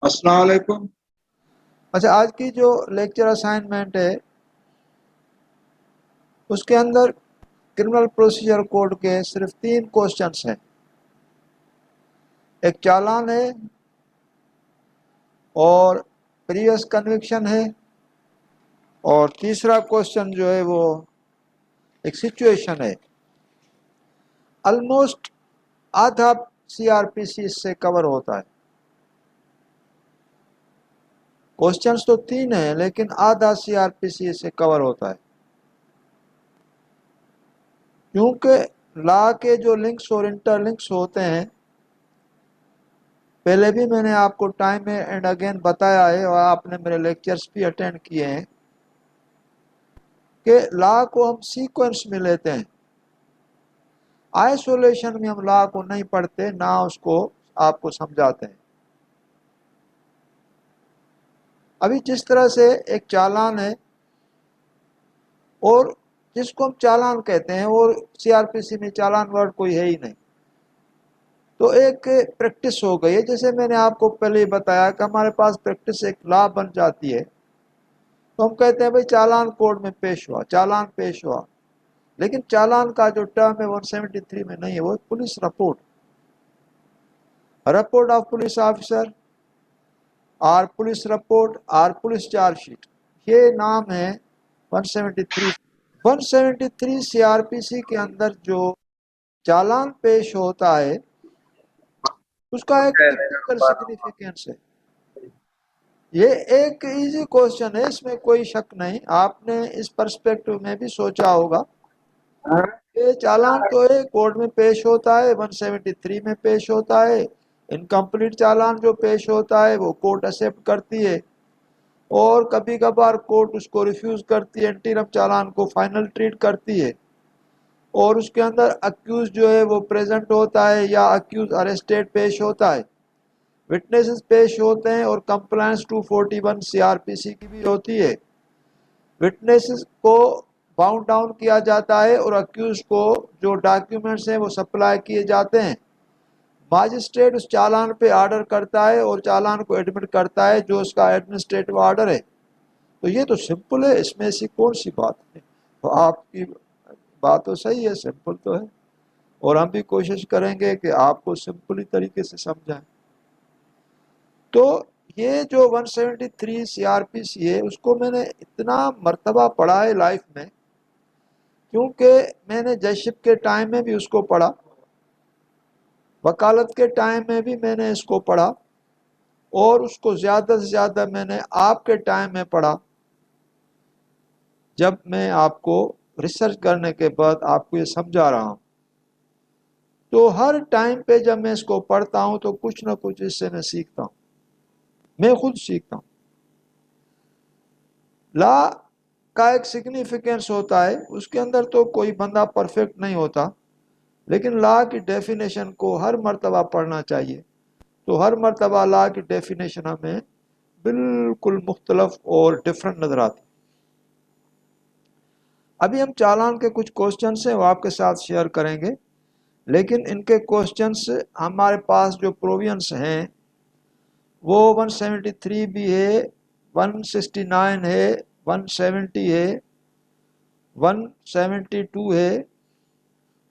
السلام علیکم۔ اچھا، آج کی جو لیکچر اسائنمنٹ ہے اس کے اندر کرمنل پروسیجر کوڈ کے صرف 3 کوسچنس ہیں۔ ایک چالان ہے اور پریویس کنوکشن ہے، اور تیسرا کوسچن جو ہے وہ ایک سچویشن ہے۔ آلموسٹ آدھا سی آر پی سی اس سے کور ہوتا ہے۔ کوسچنس تو 3 ہیں لیکن آدھا سی آر پی سی اس سے کور ہوتا ہے، کیونکہ لا کے جو لنکس اور انٹر لنکس ہوتے ہیں پہلے بھی میں نے آپ کو ٹائم اینڈ اگین بتایا ہے، اور آپ نے میرے لیکچرز بھی اٹینڈ کیے ہیں کہ لا کو ہم سیکوینس میں لیتے ہیں، آئسولیشن میں ہم لا کو نہیں پڑھتے، نہ اس کو آپ کو سمجھاتے ہیں۔ ابھی جس طرح سے ایک چالان ہے اور جس کو ہم چالان کہتے ہیں، اور سی آر پی سی میں چالان ورڈ کوئی ہے ہی نہیں، تو ایک پریکٹس ہو گئی ہے۔ جیسے میں نے آپ کو پہلے ہی بتایا کہ ہمارے پاس پریکٹس ایک لا بن جاتی ہے، تو ہم کہتے ہیں بھائی چالان کوڈ میں پیش ہوا، چالان پیش ہوا، لیکن چالان کا جو ٹرم ہے 173 میں نہیں ہے، وہ police report of police officer, اور پولیس رپورٹ اور پولیس چارج شیٹ، یہ نام ہے 173۔ 173 سی آر پی سی کے اندر جو چالان پیش ہوتا ہے اس کا ایک ٹیکنیکل سگنیفیکینس ہے۔ یہ ایک ایزی کوسچن ہے، اس میں کوئی شک نہیں، آپ نے اس پرسپیکٹو میں بھی سوچا ہوگا کہ چالان تو ہے کورٹ میں پیش ہوتا ہے، 173 میں پیش ہوتا ہے، انکمپلیٹ چالان جو پیش ہوتا ہے وہ کورٹ ایکسیپٹ کرتی ہے، اور کبھی کبھار کورٹ اس کو ریفیوز کرتی ہے، انٹرم چالان کو فائنل ٹریٹ کرتی ہے، اور اس کے اندر اکیوز جو ہے وہ پریزنٹ ہوتا ہے یا اکیوز اریسٹیڈ پیش ہوتا ہے، وٹنسز پیش ہوتے ہیں، اور کمپلائنس 241 سی آر پی سی کی بھی ہوتی ہے۔ وٹنسز کو باؤنڈ ڈاؤن کیا جاتا ہے اور اکیوز کو جو ڈاکیومنٹس ہیں وہ سپلائی کیے جاتے ہیں۔ ماجسٹریٹ اس چالان پہ آرڈر کرتا ہے اور چالان کو ایڈمٹ کرتا ہے جو اس کا ایڈمنسٹریٹو آرڈر ہے۔ تو یہ تو سمپل ہے، اس میں ایسی کون سی بات ہے؟ تو آپ کی بات تو صحیح ہے، سمپل تو ہے، اور ہم بھی کوشش کریں گے کہ آپ کو سمپلی طریقے سے سمجھائیں۔ تو یہ جو 173 سی آر پی سی ہے اس کو میں نے اتنا مرتبہ پڑھا ہے لائف میں، کیونکہ میں نے ججشپ کے ٹائم میں بھی اس کو پڑھا، وکالت کے ٹائم میں بھی میں نے اس کو پڑھا، اور اس کو زیادہ سے زیادہ میں نے آپ کے ٹائم میں پڑھا، جب میں آپ کو ریسرچ کرنے کے بعد آپ کو یہ سمجھا رہا ہوں۔ تو ہر ٹائم پہ جب میں اس کو پڑھتا ہوں تو کچھ نہ کچھ اس سے میں سیکھتا ہوں، میں خود سیکھتا ہوں۔ لا کا ایک سگنیفیکینس ہوتا ہے، اس کے اندر تو کوئی بندہ پرفیکٹ نہیں ہوتا، لیکن لا کی ڈیفینیشن کو ہر مرتبہ پڑھنا چاہیے، تو ہر مرتبہ لا کی ڈیفینیشن ہمیں بالکل مختلف اور ڈیفرنٹ نظر آتی۔ ابھی ہم چالان کے کچھ کوسچنس ہیں وہ آپ کے ساتھ شیئر کریں گے، لیکن ان کے کوسچنس ہمارے پاس جو پروویژنس ہیں وہ 173 بھی ہے، 169 ہے، 170 ہے، 172 ہے،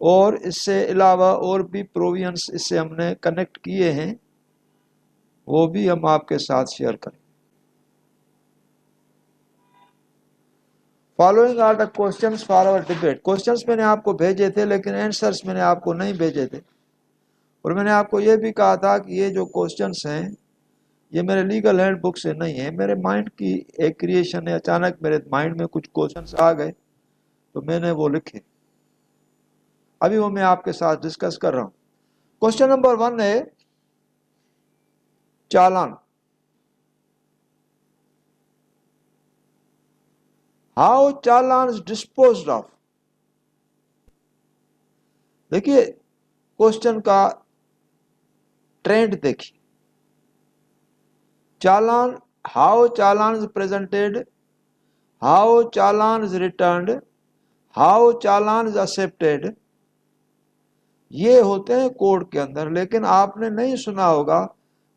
اور اس سے علاوہ اور بھی پروویژنس اس سے ہم نے کنیکٹ کیے ہیں، وہ بھی ہم آپ کے ساتھ شیئر کریں۔ Following are the questions for our debate. Questions میں نے آپ کو بھیجے تھے لیکن آنسرس میں نے آپ کو نہیں بھیجے تھے، اور میں نے آپ کو یہ بھی کہا تھا کہ یہ جو کوسچنس ہیں یہ میرے لیگل ہینڈ بک سے نہیں ہے، میرے مائنڈ کی ایک کریشن ہے، اچانک میرے مائنڈ میں کچھ کوسچنس آ گئے تو میں نے وہ لکھے، ابھی وہ میں آپ کے ساتھ ڈسکس کر رہا ہوں۔ کوسچن نمبر 1 ہے challan. How challans disposed of. دیکھیے کوسچن کا ٹرینڈ دیکھیے، challan, how challans presented, how challans returned, how challans accepted, یہ ہوتے ہیں کوڈ کے اندر۔ لیکن آپ نے نہیں سنا ہوگا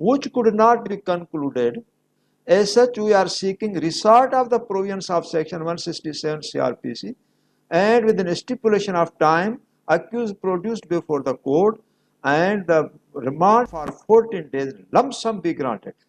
which could not be concluded. As such, we are seeking resort of the provisions of section 167 CRPC, and within a stipulation of time, accused produced before the court, and the remand for 14 days lump sum be granted.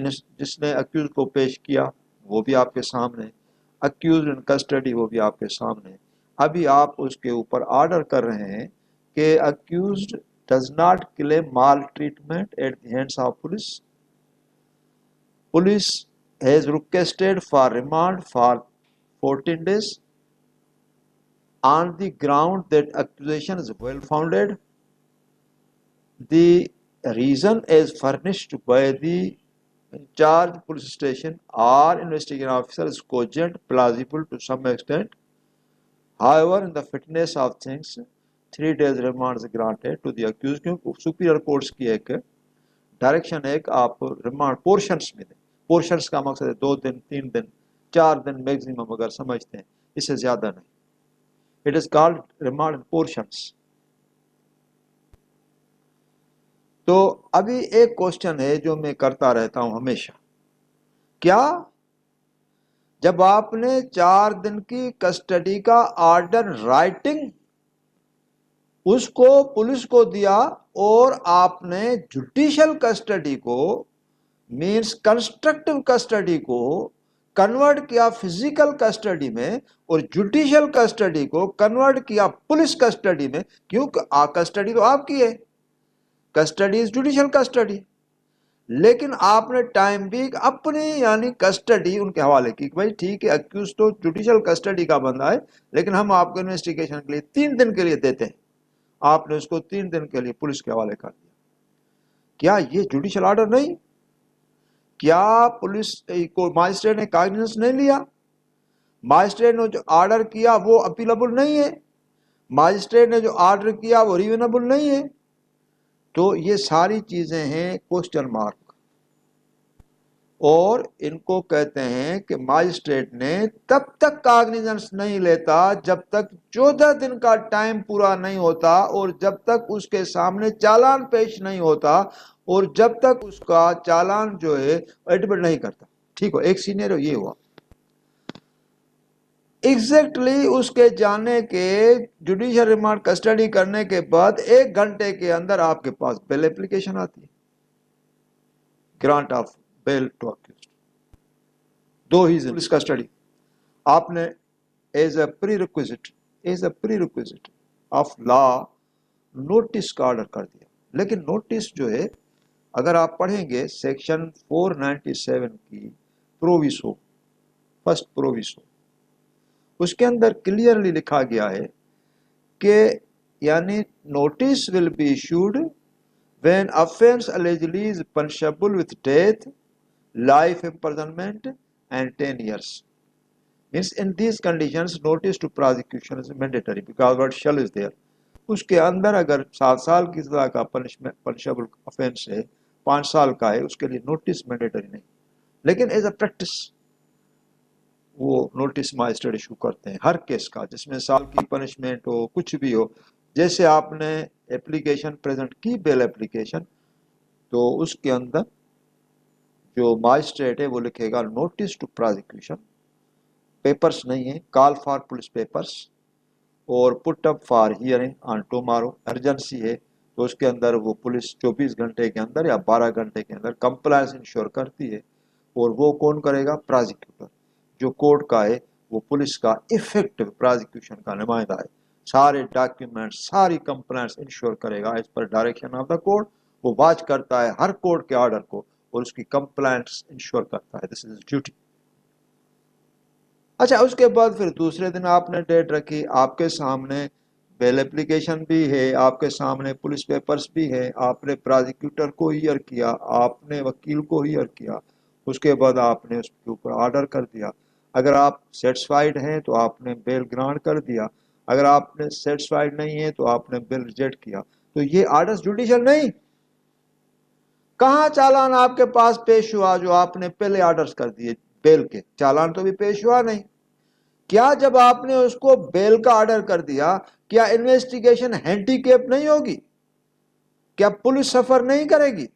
جس نے accuse کو پیش کیا وہ بھی آپ کے سامنے، اکیوز ان کسٹڈی وہ بھی آپ کے سامنے. ابھی آپ اس کے اوپر آرڈر کر رہے ہیں کہ accused does not claim maltreatment at the hands of police. Police has requested for remand for 14 days on the ground that accusation is well founded. The reason is furnished by the in charge police station or investigating officer is cogent, plausible to some extent. However, in the fitness of things, 3 days remand is granted to the accused. کیونکہ superior courts کی ایک direction ہے کہ آپ remand portions میں دیں. Portions کا مقصد ہے 2 دن 3 دن 4 دن میگزیمم اگر سمجھتے ہیں، اس سے زیادہ نہیں. It is called remand in portions. تو ابھی ایک کوشچن ہے جو میں کرتا رہتا ہوں ہمیشہ، کیا جب آپ نے 4 دن کی کسٹڈی کا آرڈر رائٹنگ اس کو پولیس کو دیا اور آپ نے جوڈیشل کسٹڈی کو مینس کنسٹرکٹیو کسٹڈی کو کنورٹ کیا فزیکل کسٹڈی میں اور جوڈیشل کسٹڈی کو کنورٹ کیا پولیس کسٹڈی میں، کیونکہ کسٹڈی تو آپ کی ہے، کسٹڈی از جوڈیشل کسٹڈی، لیکن آپ نے ٹائم بھی اپنی یعنی کسٹڈی ان کے حوالے کی کہ بھائی ٹھیک ہے اکیوز تو جوڈیشل کسٹڈی کا بندہ ہے لیکن ہم آپ کو انویسٹیگیشن کے لیے 3 دن کے لیے دیتے ہیں. آپ نے اس کو 3 دن کے لیے پولیس کے حوالے کر دیا. کیا یہ جوڈیشل آرڈر نہیں؟ کیا پولیس کو ماجسٹریٹ نے کاگنیزنس نہیں لیا؟ ماجسٹریٹ نے جو آرڈر کیا وہ اپیلبل نہیں ہے، ماجسٹریٹ نے جو آرڈر کیا وہ ریونیبل نہیں ہے. تو یہ ساری چیزیں ہیں کوسچن مارک، اور ان کو کہتے ہیں کہ ماجسٹریٹ نے تب تک کاگنیزنس نہیں لیتا جب تک 14 دن کا ٹائم پورا نہیں ہوتا، اور جب تک اس کے سامنے چالان پیش نہیں ہوتا، اور جب تک اس کا چالان جو ہے ایڈمٹ نہیں کرتا. ٹھیک ہو، ایک سینیریو یہ ہوا ایگزیکٹلی اس کے جانے کے جوڈیشل ریمانڈ کسٹڈی کرنے کے بعد 1 گھنٹے کے اندر آپ کے پاس بیل اپلیکیشن آتی ہے، grant of bail to accused, دو ہی پولیس کسٹڈی. آپ نے as a prerequisite of law notice کا آرڈر کر دیا. لیکن نوٹس جو ہے اگر آپ پڑھیں گے سیکشن 497 کی پروویسو، فرسٹ پروویسو، اس کے اندر کلیئرلی لکھا گیا ہے کہ یعنی notice will be issued when offense allegedly is punishable with death, life imprisonment and 10 years. Means in these conditions notice to prosecution is mandatory because word shall is there. اس کے اندر اگر 7 سال کی سزا کا punishable offense ہے، 5 سال کا ہے، اس کے لیے نوٹس مینڈیٹری نہیں. لیکن ایز اے پریکٹس وہ نوٹس ماجسٹریٹ ایشو کرتے ہیں ہر کیس کا، جس میں سال کی پنشمنٹ ہو کچھ بھی ہو. جیسے آپ نے اپلیکیشن پریزنٹ کی بیل اپلیکیشن، تو اس کے اندر جو ماجسٹریٹ ہے وہ لکھے گا نوٹس ٹو پروسیکیوشن، پیپرس نہیں ہیں، کال فار پولیس پیپرس اور put up for hearing on tomorrow. Urgency ہے تو اس کے اندر وہ پولیس 24 گھنٹے کے اندر یا 12 گھنٹے کے اندر کمپلائنس انشور کرتی ہے. اور وہ کون کرے گا؟ پروسیکیوٹر، جو کورٹ کا ہے وہ پولیس کا افیکٹو پروسیکیوشن کا نمائندہ ہے. سارے ڈاکیومنٹ ساری کمپلائنس انشور کرے گا as per direction of the court. وہ واچ کرتا ہے ہر کورٹ کے آرڈر کو اور اس کی کمپلائنس انشور کرتا ہے. دس از ڈیوٹی. اچھا، اس کے بعد پھر دوسرے دن آپ نے ڈیٹ رکھی، آپ کے سامنے بیل اپلیکیشن بھی ہے، آپ کے سامنے پولیس پیپرز بھی ہے، آپ نے پروسیکیوٹر کو ہیئر کیا، آپ نے وکیل کو ہیئر کیا، اس کے بعد آپ نے اس کے اوپر آرڈر کر دیا. اگر آپ سیٹسفائیڈ ہیں تو آپ نے بیل گرانٹ کر دیا، اگر آپ نے سیٹسفائیڈ نہیں ہے تو آپ نے بیل ریجیکٹ کیا. تو یہ آرڈرز جوڈیشل نہیں. کہاں چالان آپ کے پاس پیش ہوا جو آپ نے پہلے آرڈرز کر دیے بیل کے؟ چالان تو بھی پیش ہوا نہیں. کیا جب آپ نے اس کو بیل کا آرڈر کر دیا کیا انویسٹیگیشن ہینڈی کیپ نہیں ہوگی؟ کیا پولیس سفر نہیں کرے گی؟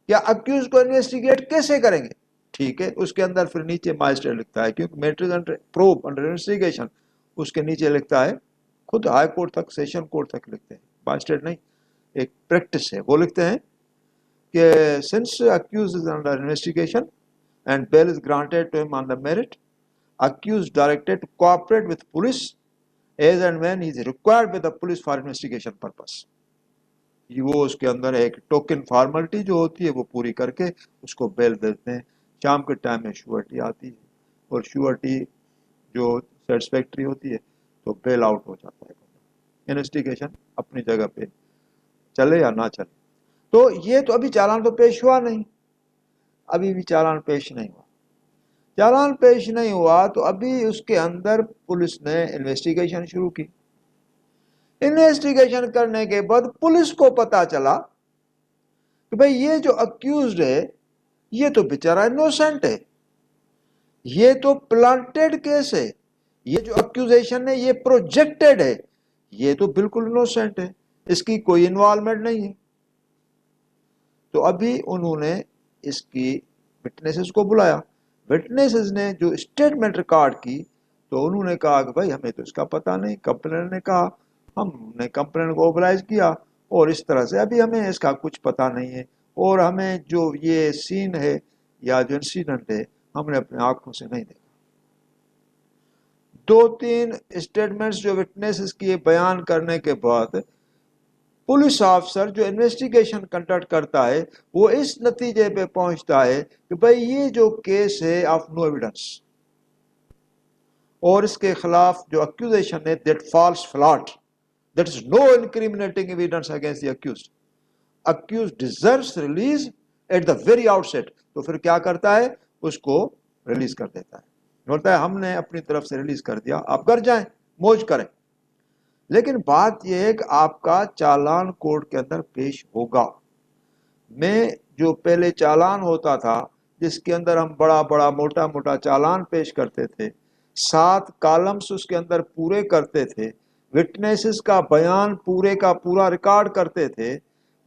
کیا اکیوز کو انویسٹیگیٹ کیسے کریں گے؟ ٹھیک ہے، اس کے اندر پھر نیچے ماجسٹریٹ لکھتا ہے، کیونکہ matters under probe under investigation, اس کے نیچے لکھتا ہے، خود ہائی کورٹ تک سیشن کورٹ تک لکھتے ہیں، ماجسٹریٹ نہیں، ایک پریکٹس ہے، وہ لکھتے ہیں کہ since accused is under investigation and bail is granted to him on the merit, accused directed to cooperate with police as and when he is required by the police for investigation purpose. وہ اس کے اندر ایک token formality جو ہوتی ہے وہ پوری کر کے اس کو بیل دیتے ہیں. شام کے ٹائم میں شیورٹی آتی ہے اور شیورٹی جو سیٹسفیکٹری ہوتی ہے تو بیل آؤٹ ہو جاتا ہے. انویسٹیگیشن اپنی جگہ پہ چلے یا نہ چلے. تو یہ تو ابھی چالان تو پیش ہوا نہیں, ابھی بھی چالان پیش نہیں ہوا. چالان پیش نہیں ہوا تو ابھی اس کے اندر پولیس نے انویسٹیگیشن شروع کی. انویسٹیگیشن کرنے کے بعد پولیس کو پتا چلا کہ بھئی یہ جو اکیوزڈ ہے یہ تو بیچارہ انوسنٹ ہے, یہ تو پلانٹیڈ کیس ہے, یہ جو اکیوزیشن ہے یہ پروجیکٹڈ ہے, یہ تو بالکل انوسنٹ ہے, اس کی کوئی انوالومنٹ نہیں ہے. تو ابھی انہوں نے اس کی وٹنسز کو بلایا. وٹنسز نے جو اسٹیٹمنٹ ریکارڈ کی تو انہوں نے کہا کہ بھائی ہمیں تو اس کا پتہ نہیں. کمپلینر نے کہا ہم نے کمپلینر کو اوبلائز کیا اور اس طرح سے ابھی ہمیں اس کا کچھ پتہ نہیں ہے, اور ہمیں جو یہ سین ہے یا جو انسیڈنٹ ہے ہم نے اپنے آنکھوں سے نہیں دیکھا. دو تین اسٹیٹمنٹس جو وٹنسز کی بیان کرنے کے بعد پولیس آفسر جو انویسٹیگیشن کنڈکٹ کرتا ہے وہ اس نتیجے پہ پہنچتا ہے کہ بھئی یہ جو کیس ہے آف نو ایویڈنس, اور اس کے خلاف جو اکیوزیشن ہے that false flat, that is no incriminating evidence against the accused. accused deserves release at the very outset. تو پھر کیا کرتا ہے, اس کو ریلیز کر دیتا ہے, بولتا ہے ہم نے اپنی طرف سے ریلیز کر دیا, آپ گھر جائیں موج کریں. لیکن بات یہ ہے کہ آپ کا چالان کورٹ کے اندر پیش ہوگا. میں جو پہلے چالان ہوتا تھا جس کے اندر ہم بڑا بڑا موٹا موٹا چالان پیش کرتے تھے, 7 کالمز اس کے اندر پورے کرتے تھے, وٹنسز کا بیان پورے کا پورا ریکارڈ کرتے تھے,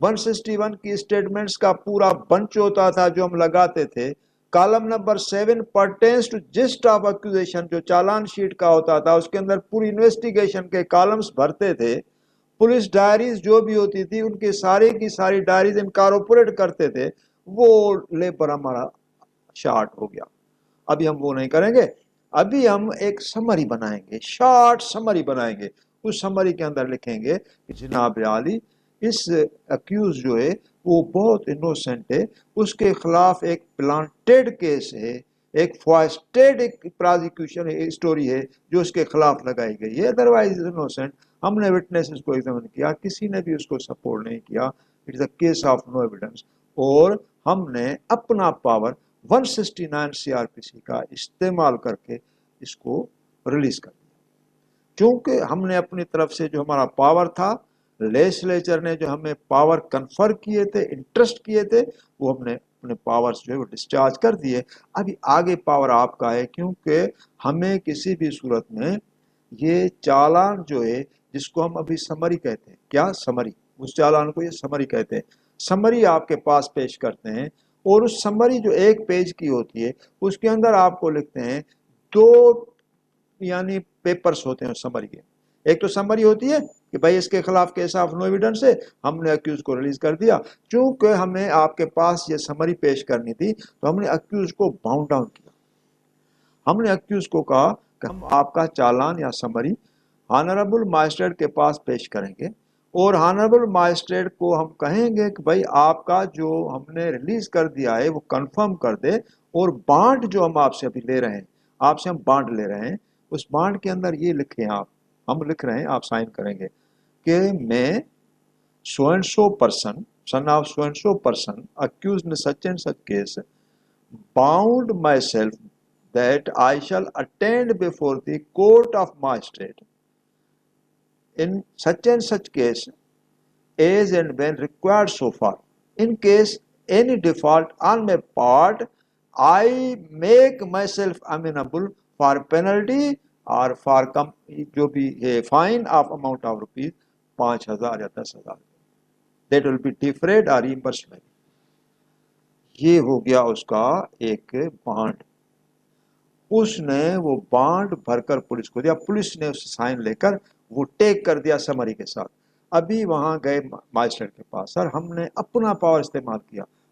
161 کی اسٹیٹمنٹس کا پورا بنچ ہوتا تھا جو ہم لگاتے تھے. Column number 7 pertains to gist of accusation جو چالان شیٹ کا ہوتا تھا اس کے اندر پوری انویسٹیگیشن کے کالمز بھرتے تھے. پولیس ڈائریز جو بھی ہوتی تھی ان کے سارے کی ساری ڈائریز انکارپوریٹ کرتے تھے. وہ لیبر ہمارا شارٹ ہو گیا. ابھی ہم وہ نہیں کریں گے, ابھی ہم ایک سمری بنائیں گے, شارٹ سمری بنائیں گے. اس سمری کے اندر لکھیں گے کہ جناب عالی اس اکیوز جو ہے وہ بہت انوسنٹ ہے, اس کے خلاف ایک پلانٹیڈ کیس ہے, ایک فوائسٹیڈ ایک پرازیکیوشن اسٹوری ہے جو اس کے خلاف لگائی گئی ہے, ادروائز انوسنٹ. ہم نے وٹنسز کو ایگزامن کیا, کسی نے بھی اس کو سپورٹ نہیں کیا, it is a case of no evidence. اور ہم نے اپنا پاور 169 CRPC کا استعمال کر کے اس کو ریلیز کر دیا. چونکہ ہم نے اپنی طرف سے جو ہمارا پاور تھا, لیجسلیچر نے جو ہمیں پاور کنفر کیے تھے, انٹرسٹ کیے تھے, وہ ہم نے اپنے پاورز جو ہے وہ ڈسچارج کر دیے. ابھی آگے پاور آپ کا ہے, کیونکہ ہمیں کسی بھی صورت میں یہ چالان جو ہے جس کو ہم ابھی سمری کہتے ہیں, کیا سمری, اس چالان کو یہ سمری کہتے ہیں. سمری آپ کے پاس پیش کرتے ہیں اور اس سمری جو 1 پیج کی ہوتی ہے اس کے اندر آپ کو لکھتے ہیں 2 یعنی پیپرز ہوتے ہیں سمری کے. ایک تو سمری ہوتی ہے کہ بھائی اس کے خلاف کیس آف نو ایویڈنس ہے, ہم نے اکیوز کو ریلیز کر دیا. چونکہ ہمیں آپ کے پاس یہ سمری پیش کرنی تھی تو ہم نے اکیوز کو باؤنڈ ڈاؤن کیا. ہم نے اکیوز کو کہا کہ ہم آپ کا چالان یا سمری ہانریبل ماجسٹریٹ کے پاس پیش کریں گے, اور ہانریبل ماجسٹریٹ کو ہم کہیں گے کہ بھائی آپ کا جو ہم نے ریلیز کر دیا ہے وہ کنفرم کر دے, اور بانڈ جو ہم آپ سے ابھی لے رہے ہیں, آپ سے ہم بانڈ لے رہے ہیں, اس بانڈ کے اندر یہ لکھیں آپ, ہم لکھ رہے ہیں, آپ سائن کریں گے کہ میں so and so person, son of so and so person accused in such and such case bound myself that I shall attend before the court of magistrate in such and such case as and when required so far. In case any default on my part, I make myself amenable for penalty or for جو بھی ہے fine of amount of rupees 5,000 یا 10,000. That will be defrayed or reimbursed by. یہ ہو گیا اس کا ایک bond. اس نے وہ بانڈ بھر کر پولیس کو دیا, پولیس نے اس سائن لے کر وہ ٹیک کر دیا سمری کے ساتھ. ابھی وہاں گئے ماجسٹریٹ کے پاس, سر ہم نے اپنا پاور استعمال کیا,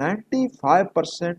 95%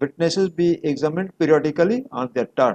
witnesses be examined periodically on their turn,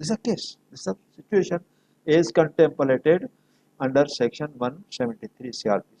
This is a case, this is a situation is contemplated under section 173 CRPC।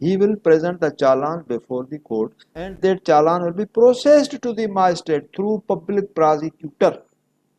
he will present the challan before the court and that challan will be processed to the magistrate through public prosecutor,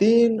3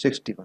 61।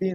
3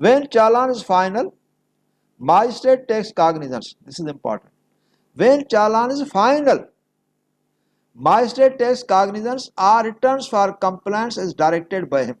When challan is final, magistrate takes cognizance. This is important. When challan is final, magistrate takes cognizance or returns for compliance as directed by him.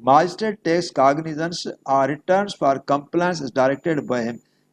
magistrate takes cognizance or returns for compliance as directed by him.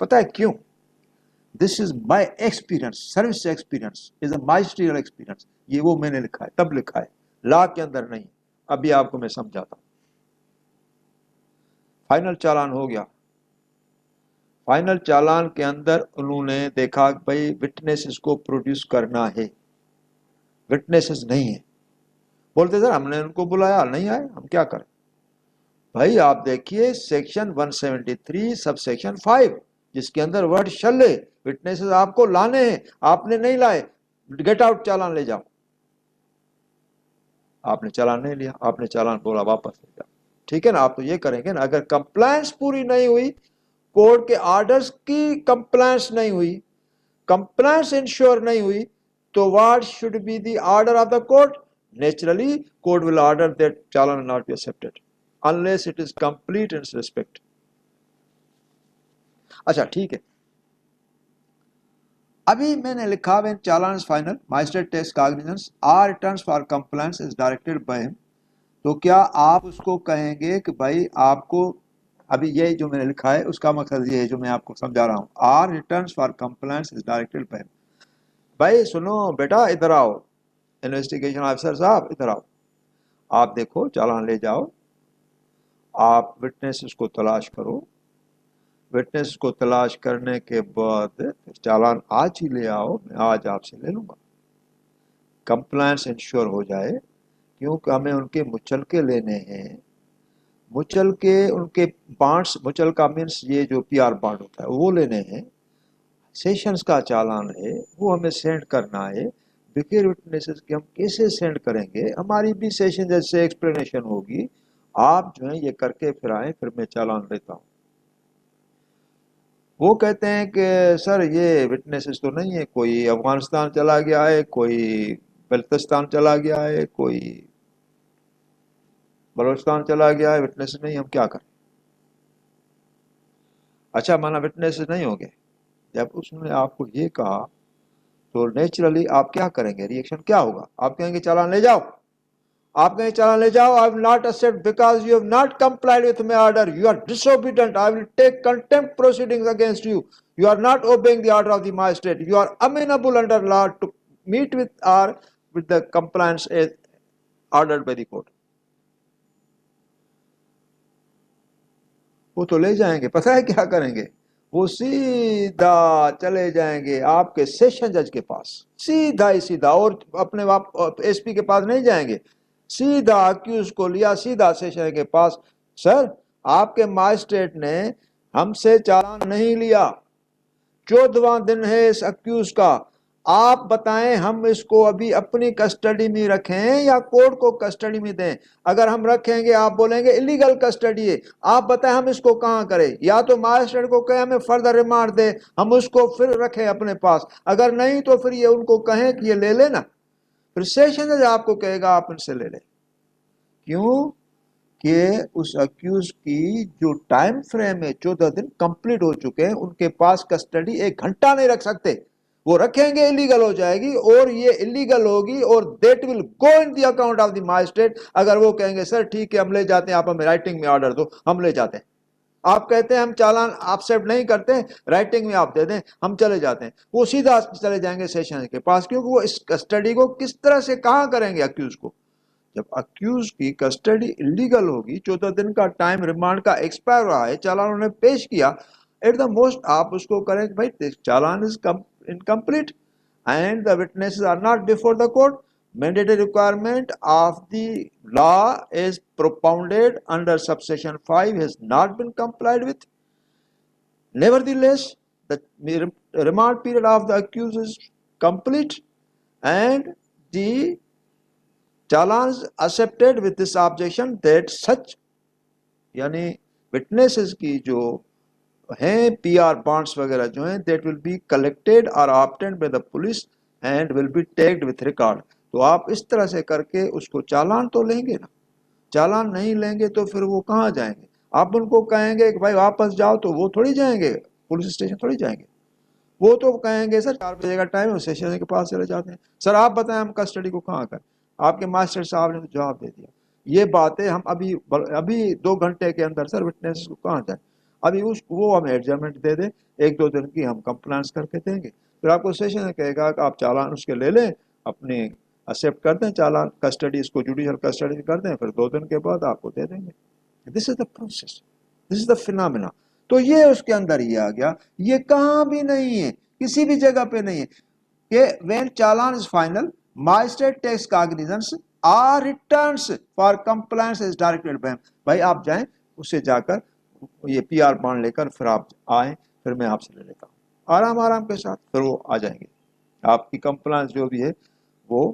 پتہ ہے کیوں؟ This is my experience, service experience is a ministerial experience. یہ وہ میں نے لکھا ہے، تب لکھا ہے، لا کے اندر نہیں. ابھی آپ کو میں سمجھاتا ہوں. فائنل چالان ہو گیا. فائنل چالان کے اندر انہوں نے دیکھا کہ بھائی وٹنسز کو پروڈیوس کرنا ہے، وٹنسز نہیں ہیں. بولتے سر ہم نے ان کو بلایا نہیں آئے، ہم کیا کریں؟ بھائی آپ دیکھیے سیکشن 173 سب سیکشن 5 جس کے اندر ورڈ شل ہے، وٹنسز آپ کو لانے ہیں، آپ نے نہیں لائے، گیٹ آؤٹ، چالان لے جاؤ. آپ نے چالان نہیں لیا، آپ نے چالان بولا واپس لے جاؤ. ٹھیک ہے نا؟ آپ تو یہ کریں گے نا. اگر کمپلائنس پوری نہیں ہوئی، کورٹ کے آرڈرز کی کمپلائنس نہیں ہوئی، کمپلائنس انشور نہیں ہوئی، تو what should be the order of the court? Naturally, court will order that challan not be accepted unless it is complete in its respect. اچھا ٹھیک ہے. ابھی میں نے لکھا when challan is final, magistrate takes cognizance or returns for compliance is directed by him. تو کیا آپ اس کو کہیں گے کہ بھائی آپ کو ابھی یہ جو میں نے لکھا ہے اس کا مقصد یہ ہے جو میں آپ کو سمجھا رہا ہوں. or returns for compliance is directed by him. بھائی سنو بیٹا، ادھر آؤ، انویسٹیگیشن آفیسر صاحب ادھر آؤ، آپ دیکھو چالان لے جاؤ، آپ وٹنس اس کو تلاش کرو، وٹنس کو تلاش کرنے کے بعد چالان آج ہی لے آؤ، میں آج آپ سے لے لوں گا، کمپلائنس انشور ہو جائے. کیونکہ ہمیں ان کے مچلکے لینے ہیں، مچلکے ان کے بانڈس، مچلکا مینس یہ جو پی آر بانڈ ہوتا ہے وہ لینے ہیں. سیشنز کا چالان ہے وہ ہمیں سینڈ کرنا ہے. بغیر وٹنسز کے ہم کیسے سینڈ کریں گے؟ ہماری بھی سیشن جیسے ایکسپلینیشن ہوگی. آپ جو ہیں یہ کر کے پھر آئیں، پھر میں چالان لیتا ہوں. وہ کہتے ہیں کہ سر یہ وٹنسز تو نہیں ہے، کوئی افغانستان چلا گیا ہے، کوئی بلتستان چلا گیا ہے، کوئی بلوچستان چلا گیا ہے، وٹنسز نہیں، ہم کیا کریں؟ اچھا مانا وٹنسز نہیں ہوں گے. جب اس نے آپ کو یہ کہا تو نیچرلی آپ کیا کریں گے؟ ریئیکشن کیا ہوگا؟ آپ کہیں گے چالان لے جاؤ، آپ کہیں چالان لے جاؤ. I will not accept because you have not complied with my order. You are disobedient. I will take contempt proceedings against you. You are not obeying the order of the magistrate. You are amenable under law to meet with or with the compliance as ordered by the court. وہ تو لے جائیں گے. پتہ ہے کیا کریں گے؟ وہ سیدھا چلے جائیں گے آپ کے سیشن جج کے پاس، سیدھا ہی سیدھا، اور اپنے ایس پی کے پاس نہیں جائیں گے. سیدھا اکیوز کو لیا، سیدھا سیشن کے پاس. سر آپ کے ماجسٹریٹ نے ہم سے چالان نہیں لیا، 14واں دن ہے اس اکیوز کا، آپ بتائیں ہم اس کو ابھی اپنی کسٹڈی میں رکھیں یا کورٹ کو کسٹڈی میں دیں؟ اگر ہم رکھیں گے آپ بولیں گے الیگل کسٹڈی ہے. آپ بتائیں ہم اس کو کہاں کریں؟ یا تو ماجسٹریٹ کو کہیں ہمیں فردر ریمانڈ دے، ہم اس کو پھر رکھیں اپنے پاس. اگر نہیں تو پھر یہ ان کو کہیں کہ یہ لے لے نا. پھر سیشن جج آپ کو کہے گا آپ ان سے لے لیں. کیوں کہ اس اکیوز کی جو ٹائم فریم ہے 14 دن کمپلیٹ ہو چکے ہیں، ان کے پاس کسٹڈی 1 گھنٹہ نہیں رکھ سکتے. وہ رکھیں گے الیگل ہو جائے گی، اور یہ الیگل ہوگی، اور that will go in the account of the magistrate. اگر وہ کہیں گے سر ٹھیک ہے ہم لے جاتے ہیں، آپ ہمیں رائٹنگ میں آرڈر دو، ہم لے جاتے ہیں. آپ کہتے ہیں ہم چالان ایکسپٹ نہیں کرتے، رائٹنگ میں آپ دے دیں، ہم چلے جاتے ہیں. وہ سیدھا چلے جائیں گے سیشن کے پاس. کیونکہ وہ اس کسٹڈی کو کس طرح سے کہاں کریں گے اکیوز کو؟ جب اکیوز کی کسٹڈی انلیگل ہوگی، 14 دن کا ٹائم ریمانڈ کا ایکسپائر رہا ہے، چالان انہوں نے پیش کیا، ایٹ دا موسٹ آپ اس کو کریں کہ بھائی چالان از incomplete and the witnesses are not before the court. Mandatory requirement of the law is propounded under subsection 5 has not been complied with. Nevertheless, the remand period of the accused is complete and the challan is accepted with this objection that such یعنی witnesses کی جو ہیں P R bonds وغیرہ جو ہیں that will be collected اور obtained by the police and will be tagged with record. تو آپ اس طرح سے کر کے اس کو چالان تو لیں گے نا. چالان نہیں لیں گے تو پھر وہ کہاں جائیں گے؟ آپ ان کو کہیں گے کہ بھائی واپس جاؤ تو وہ تھوڑی جائیں گے، پولیس اسٹیشن تھوڑی جائیں گے. وہ تو کہیں گے سر 4 بجے کا ٹائم ہے، اسٹیشن کے پاس چلے جاتے ہیں. سر آپ بتائیں ہم کسٹڈی کو کہاں کریں؟ آپ کے ماسٹر صاحب نے جواب دے دیا. یہ باتیں ہم ابھی 2 گھنٹے کے اندر سر وٹنس کو کہاں جائیں؟ ابھی وہ ہمیں ایڈجسٹمنٹ دے دیں، 1-2 دن کی ہم کمپلائنس کر کے دیں گے، پھر آپ کو سیشن میں کہے گا کہ آپ چالان اس کے لے لیں، اپنی ایکسیپٹ کر دیں چالان، کسٹڈی اس کو جوڈیشل کسٹڈی کر دیں، پھر 2 دن کے بعد آپ کو دے دیں گے۔ This is the process, this is the phenomena. تو یہ اس کے اندر ہی آ گیا، یہ کہاں بھی نہیں ہے، کسی بھی جگہ پہ نہیں ہے کہ when challan is final, magistrate takes cognizance or returns for compliance as directed by him۔ بھائی آپ جائیں، اس سے جا کر یہ پی آر بانڈ لے کر پھر آپ آئیں، پھر میں آپ سے لے لیتا ہوں، آرام آرام کے ساتھ پھر وہ آ جائیں گے، آپ کی کمپلائنس جو بھی ہے وہ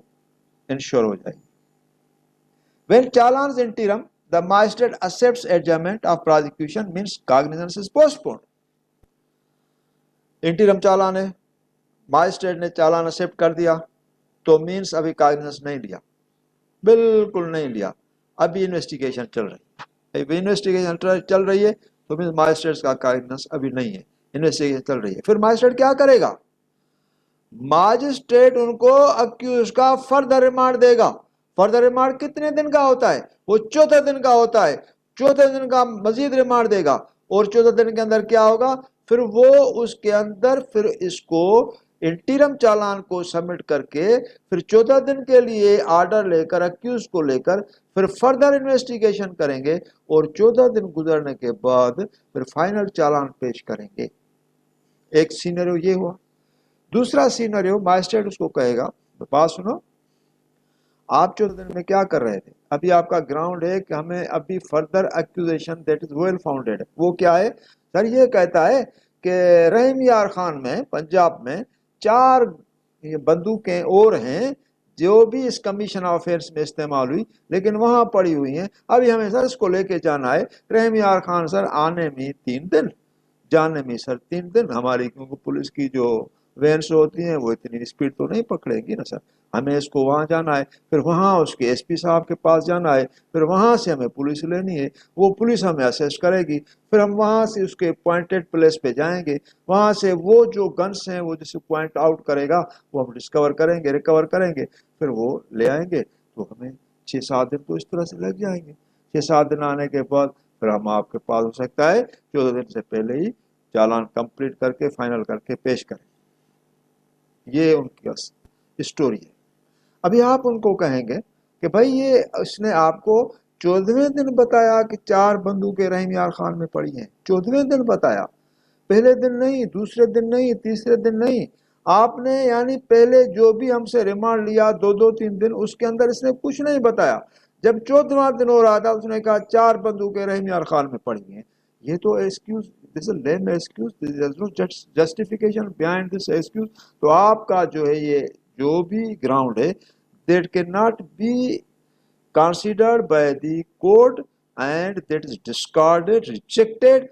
انشور ہو جائے گی۔ when challan is interim, the magistrate accepts adjournment of prosecution means cognizance is postponed۔ Interim challan ہے، ماجسٹریٹ نے چالان ایکسیپٹ کر دیا تو مینس ابھی کاگنیزنس نہیں لیا، بالکل نہیں لیا، ابھی انویسٹیگیشن چل رہی ہے، ابھی انویسٹیگیشن چل رہی ہے تو مینس ماجسٹریٹ کا کاگنیزنس ابھی نہیں ہے، انویسٹیگیشن چل رہی ہے۔ پھر ماجسٹریٹ کیا کرے گا؟ ماجسٹریٹ ان کو اکیوز کا فردر ریمانڈ دے گا۔ فردر ریمانڈ کتنے دن کا ہوتا ہے؟ وہ 14 دن کا ہوتا ہے، 14 دن کا مزید ریمانڈ دے گا، اور 14 دن کے اندر کیا ہوگا؟ پھر وہ اس کے اندر پھر اس کو انٹرم چالان کو سبمٹ کر کے پھر 14 دن کے لیے آرڈر لے کر اکیوز کو لے کر پھر فردر انویسٹیگیشن کریں گے، اور 14 دن گزرنے کے بعد پھر فائنل چالان پیش کریں گے۔ ایک سینیریو یہ ہوا۔ دوسرا سینیریو، ماجسٹریٹ اس کو کہے گا بات سنو، آپ 14 دن میں کیا کر رہے تھے؟ ابھی آپ کا گراؤنڈ ہے کہ ہمیں ابھی further accusation that is well founded, وہ کیا ہے؟ سر یہ کہتا ہے کہ رحیم یار خان میں پنجاب میں 4 بندوقیں اور ہیں جو بھی اس کمیشن آف افیئرس میں استعمال ہوئی لیکن وہاں پڑی ہوئی ہیں، ابھی ہمیں سر اس کو لے کے جانا ہے۔ رحیم یار خان سر آنے میں 3 دن، جانے میں سر 3 دن، ہماری کیونکہ پولیس کی جو وینس ہوتی ہیں وہ اتنی اسپیڈ تو نہیں پکڑے گی نا سر، ہمیں اس کو وہاں جانا ہے، پھر وہاں اس کے ایس پی صاحب کے پاس جانا ہے، پھر وہاں سے ہمیں پولیس لینی ہے، وہ پولیس ہمیں اسیس کرے گی، پھر ہم وہاں سے اس کے پوائنٹڈ پلیس پہ جائیں گے، وہاں سے وہ جو گنس ہیں وہ جسے پوائنٹ آؤٹ کرے گا وہ ہم ڈسکور کریں گے، ریکور کریں گے، پھر وہ لے آئیں گے، تو ہمیں 6-7 دن تو اس طرح سے لگ جائیں گے۔ 6-7 دن آنے کے بعد پھر ہم آپ کے پاس ہو سکتا ہے 14 دن سے پہلے ہی چالان کمپلیٹ کر کے فائنل کر کے پیش کریں۔ یہ ان کی اسٹوری ہے۔ ابھی آپ ان کو کہیں گے کہ بھائی یہ اس نے آپ کو 14ویں دن بتایا کہ 4 بندوقیں رحیم یار خان میں پڑی ہیں، 14ویں دن بتایا، پہلے دن نہیں، دوسرے دن نہیں، تیسرے دن نہیں، آپ نے یعنی پہلے جو بھی ہم سے ریمانڈ لیا 2-3 دن، اس کے اندر اس نے کچھ نہیں بتایا، جب 14واں دن ہو رہا تھا اس نے کہا 4 بندوقیں رحیم یار خان میں پڑی ہیں۔ یہ تو excuse, this is lame excuse, this is no justification behind this excuse. تو آپ کا جو ہے یہ جو بھی گراؤنڈ ہے that cannot be considered by the court and that is discarded, rejected,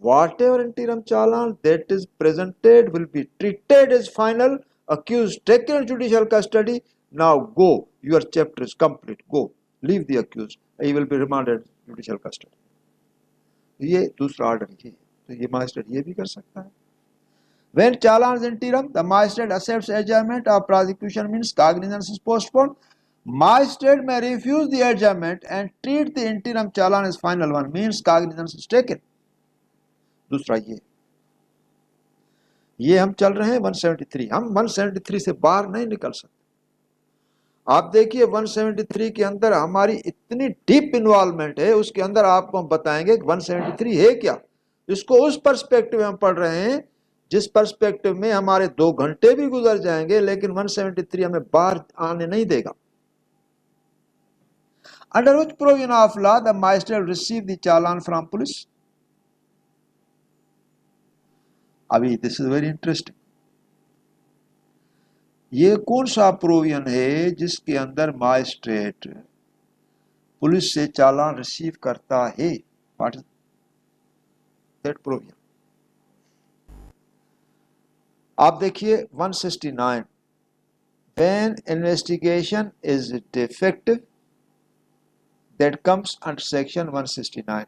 whatever interim challan that is presented will be treated as final, accused taken in judicial custody, now go, your chapter is complete, go, leave the accused, he will be remanded judicial custody۔ یہ دوسرا order یہ ہے، تو یہ ماجسٹریٹ یہ بھی کر سکتا ہے۔ When challan is interim, the magistrate accepts adjournment of prosecution means cognizance is postponed. Magistrate may refuse the adjournment and treat the interim challan as final one means cognizance is taken۔ دوسرا یہ ہم چل رہے ہیں 173، ہم 173 سے باہر نہیں نکل سکتے۔ آپ دیکھیے 173 کے اندر ہماری اتنی ڈیپ انوالومنٹ ہے، اس کے اندر آپ کو ہم بتائیں گے کہ 173 ہے کیا، اس کو اس پرسپیکٹو ہم پڑھ رہے ہیں جس پرسپیکٹو میں ہمارے 2 گھنٹے بھی گزر جائیں گے لیکن 173 ہمیں باہر آنے نہیں دے گا۔ Under which provision of law the magistrate receive the challan from police؟ ابھی this is very interesting۔ یہ کون سا پروویژن ہے جس کے اندر ماجسٹریٹ پولیس سے چالان ریسیو کرتا ہے؟ What is that provision؟ آپ دیکھیے 169، when investigation is defective that comes under section 169۔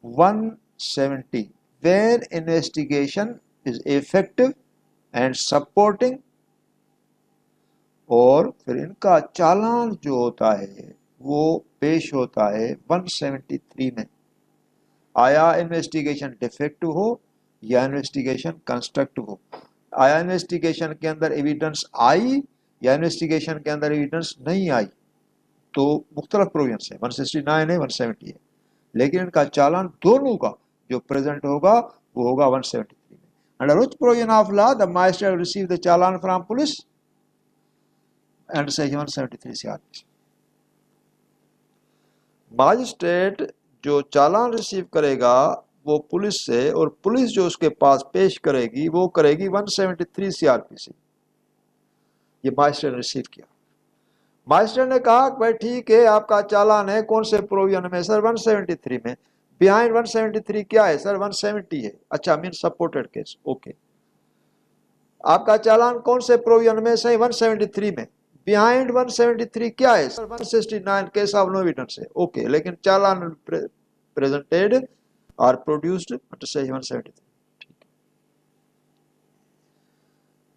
170، when investigation is effective and supporting، اور پھر ان کا چالان جو ہوتا ہے وہ پیش ہوتا ہے 173 میں۔ آیا انویسٹیگیشن ڈیفیکٹو ہو یا انویسٹیگیشن کنسٹرکٹیو ہو، آیا انویسٹیگیشن کے اندر ایویڈنس آئی یا انویسٹیگیشن کے اندر ایویڈنس نہیں آئی، تو مختلف پروویژنس ہیں، 169 ہے 170 ہے، لیکن ان کا چالان دونوں کا جو پریزنٹ ہوگا وہ ہوگا 173 میں. Under which provision of law the magistrate will receive the challan from police and section 173 CRPC. ماجسٹریٹ جو چالان ریسیو کرے گا وہ پولیس سے، اور پولیس جو اس کے پاس پیش کرے گی وہ کرے گی 173 CRPC. یہ ماجسٹریٹ نے ریسیو کیا، ماجسٹریٹ نے کہا کہ بھائی ٹھیک ہے آپ کا چالان ہے کون سے پروویژن میں؟ سر 173 میں. بیہائنڈ 173 کیا ہے سر؟ 170 ہے. اچھا مین سپورٹڈ کیس، اوکے. آپ کا چالان کون سے پروویژن میں؟ صحیح 173 میں. بیہائنڈ 173 کیا ہے سر؟ 169 کیس آف نو ایویڈنس ہے، اوکے. لیکن چالان پریزنٹیڈ اور پروڈیوسڈ انڈر سیکشن 173.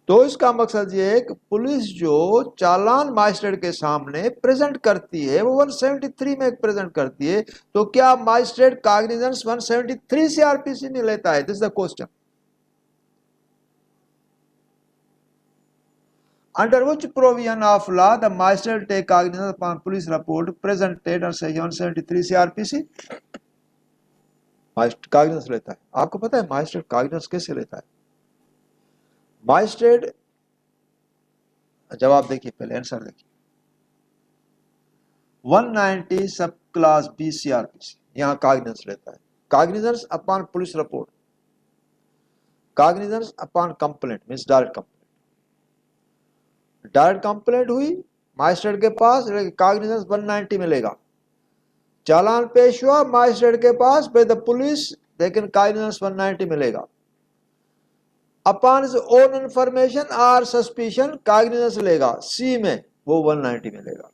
تو اس کا مقصد یہ ہے کہ پولیس جو چالان ماجسٹریٹ کے سامنے پریزنٹ کرتی ہے وہ 173 میں پریزنٹ کرتی ہے، تو کیا ماجسٹریٹ کاگنیزنس 173 CRPC میں لیتا ہے؟ دس is the question. Under which provision of law the magistrate take cognizance upon police report presented under section 173 CRPC? ماجسٹریٹ کاگنیزنس لیتا ہے. آپ کو پتا ہے ماجسٹریٹ کاگنیزنس کیسے لیتا ہے؟ ماجسٹریٹ جواب دیکھیے، پہلے آنسر دیکھیے. 190 سب کلاس B CRPC یہاں کاگنیزنس لیتا ہے. Cognizance upon police report, cognizance upon complaint means direct complaint. Direct complaint ہوئی ماجسٹریٹ کے پاس، کاگنیزنس 190 ملے گا. چالان پیش ہوا ماجسٹریٹ کے پاس بائی دا پولیس، لیکن کاگنیزنس 190 ملے گا. اپان اون انفارمیشن اور سسپیشن کاگنیزنس لے گا سی میں، وہ 190 ملے گا.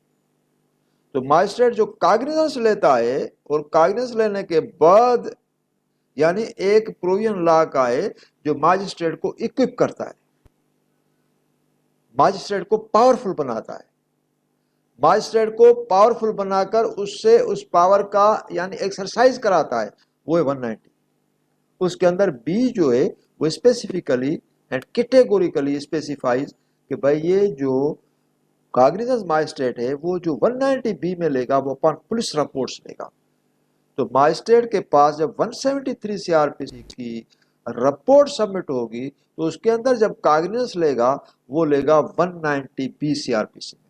تو ماجسٹریٹ جو کاگنیزنس لیتا ہے، اور کاگنیزنس لینے کے بعد یعنی ایک پروویژن لا کا ہے جو ماجسٹریٹ کو اکوپ کرتا ہے، ماجسٹریٹ کو پاورفل بناتا ہے. ماجسٹریٹ کو پاورفل بنا کر اس سے اس پاور کا یعنی ایکسرسائز کراتا ہے، وہ ہے 190. اس کے اندر بی جو ہے وہ اسپیسیفکلی اینڈ کیٹیگوریکلی اسپیسیفائز کہ بھائی یہ جو کاگنیزنس ماجسٹریٹ ہے وہ جو 190 بی میں لے گا وہ اپن پولیس رپورٹس لے گا. تو ماجسٹریٹ کے پاس جب 173 CRPC کی رپورٹ سبمٹ ہوگی تو اس کے اندر جب کاگنیزنس لے گا وہ لے گا 190 بی CRPC میں.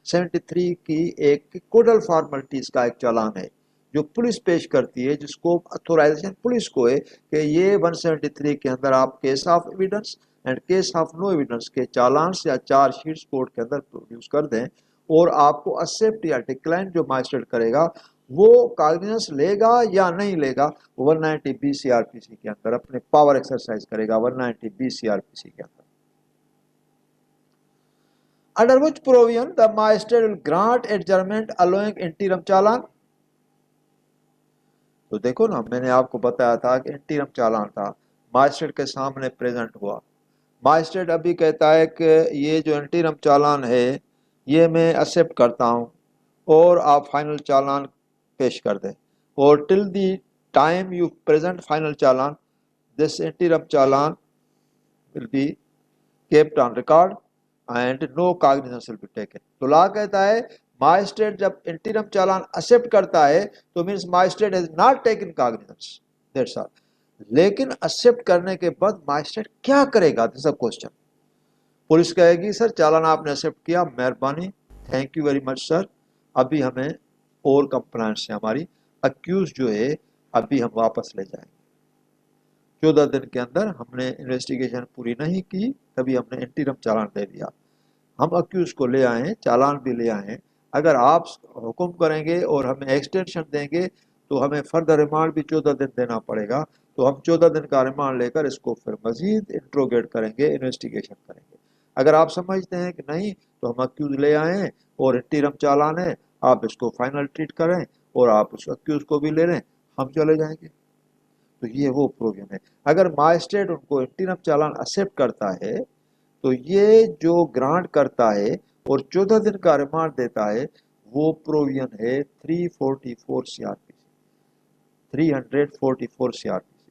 73 کی ایک کوڈل فارملٹیز کا ایک چالان ہے جو پولیس پیش کرتی ہے، جس کو اتھورائزیشن پولیس کو ہے کہ یہ 173 کے اندر آپ case of evidence and case of no evidence کے چالانس یا چارج شیٹس کورٹ کے اندر پروڈیوس کر دیں، اور آپ کو ایکسپٹ یا ڈکلائن جو ماجسٹریٹ کرے گا وہ کاگنیزنس لے گا یا نہیں لے گا، 190 بی CRPC کے اندر اپنے پاور ایکسرسائز کرے گا 190 بی CRPC کے اندر. Under which provision the magistrate will grant adjournment allowing interim چالان؟ تو دیکھو نا، میں نے آپ کو بتایا تھا کہ انٹرم چالان تھا، ماجسٹریٹ کے سامنے پریزنٹ ہوا. ماجسٹریٹ ابھی کہتا ہے کہ یہ جو انٹرم چالان ہے یہ میں ایکسپٹ کرتا ہوں، اور آپ فائنل چالان پیش کر دیں، اور till the time you present final challan this interim challan will be kept on record and no cognizance will be taken. تو لا کہتا ہے ماجسٹریٹ جب انٹرم چالان ایکسپٹ کرتا ہے تو means magistrate has not taken cognizance. That's all. لیکن ایکسپٹ کرنے کے بعد ماجسٹریٹ کیا کرے گا؟ دس از کوسچن. پولیس کہے گی سر چالان آپ نے ایکسپٹ کیا، مہربانی، تھینک یو ویری مچ سر، ابھی ہمیں اور کمپلینٹس ہیں ہماری، اکیوز جو ہے ابھی ہم واپس لے جائیں گے. 14 دن کے اندر ہم نے انویسٹیگیشن پوری نہیں کی، تبھی ہم نے انٹرم چالان دے دیا. ہم اکیوز کو لے آئے ہیں، چالان بھی لے آئے ہیں، اگر آپ حکم کریں گے اور ہمیں ایکسٹینشن دیں گے تو ہمیں فردر ریمانڈ بھی 14 دن دینا پڑے گا. تو ہم 14 دن کا ریمانڈ لے کر اس کو پھر مزید انٹروگیٹ کریں گے، انویسٹیگیشن کریں گے. اگر آپ سمجھتے ہیں کہ نہیں تو ہم اکیوز لے آئے ہیں اور انٹرم چالان ہے، آپ اس کو فائنل ٹریٹ کریں اور آپ اس اکیوز کو بھی لے لیں، ہم چلے جائیں گے. تو یہ وہ پروویژن ہے. اگر ماجسٹریٹ ان کو انٹرم چالان ایکسپٹ کرتا ہے تو یہ جو گرانٹ کرتا ہے اور 14 دن کا ریمانڈ دیتا ہے وہ پروویژن ہے 344 CRPC. 344 CRPC,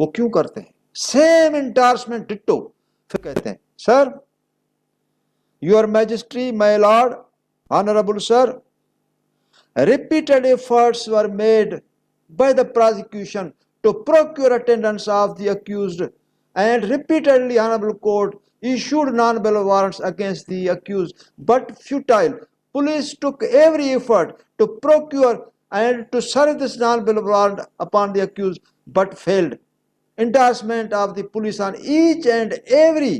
وہ کیوں کرتے ہیں؟ Same endorsement ditto. پھر کہتے ہیں sir your majesty my lord honourable sir repeated efforts were made by the prosecution to procure attendance of the accused, and repeatedly honorable court issued non-bail warrants against the accused, but futile. Police took every effort to procure and to serve this non-bail warrant upon the accused, but failed. Endorsement of the police on each and every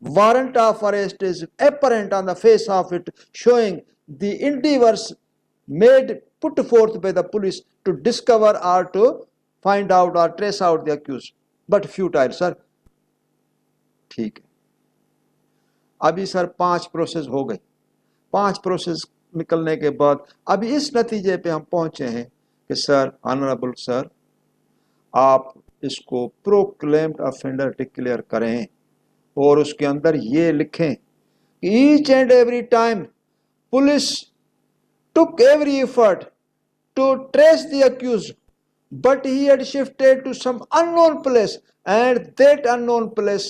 warrant of arrest is apparent on the face of it, showing the endeavors made put forth by the police to discover or to find out or trace out the accused, but futile. sir ٹھیک ہے. ابھی سر 5 process ہو گئے. 5 process نکلنے کے بعد ابھی اس نتیجے پہ ہم پہنچے ہیں کہ سر آنریبل سر آپ اس کو پروکلیمڈ افینڈر ڈکلیئر کریں اور اس کے اندر یہ لکھیں کہ each and every time police took every effort to trace the accused, but he had shifted to some unknown place, and that unknown place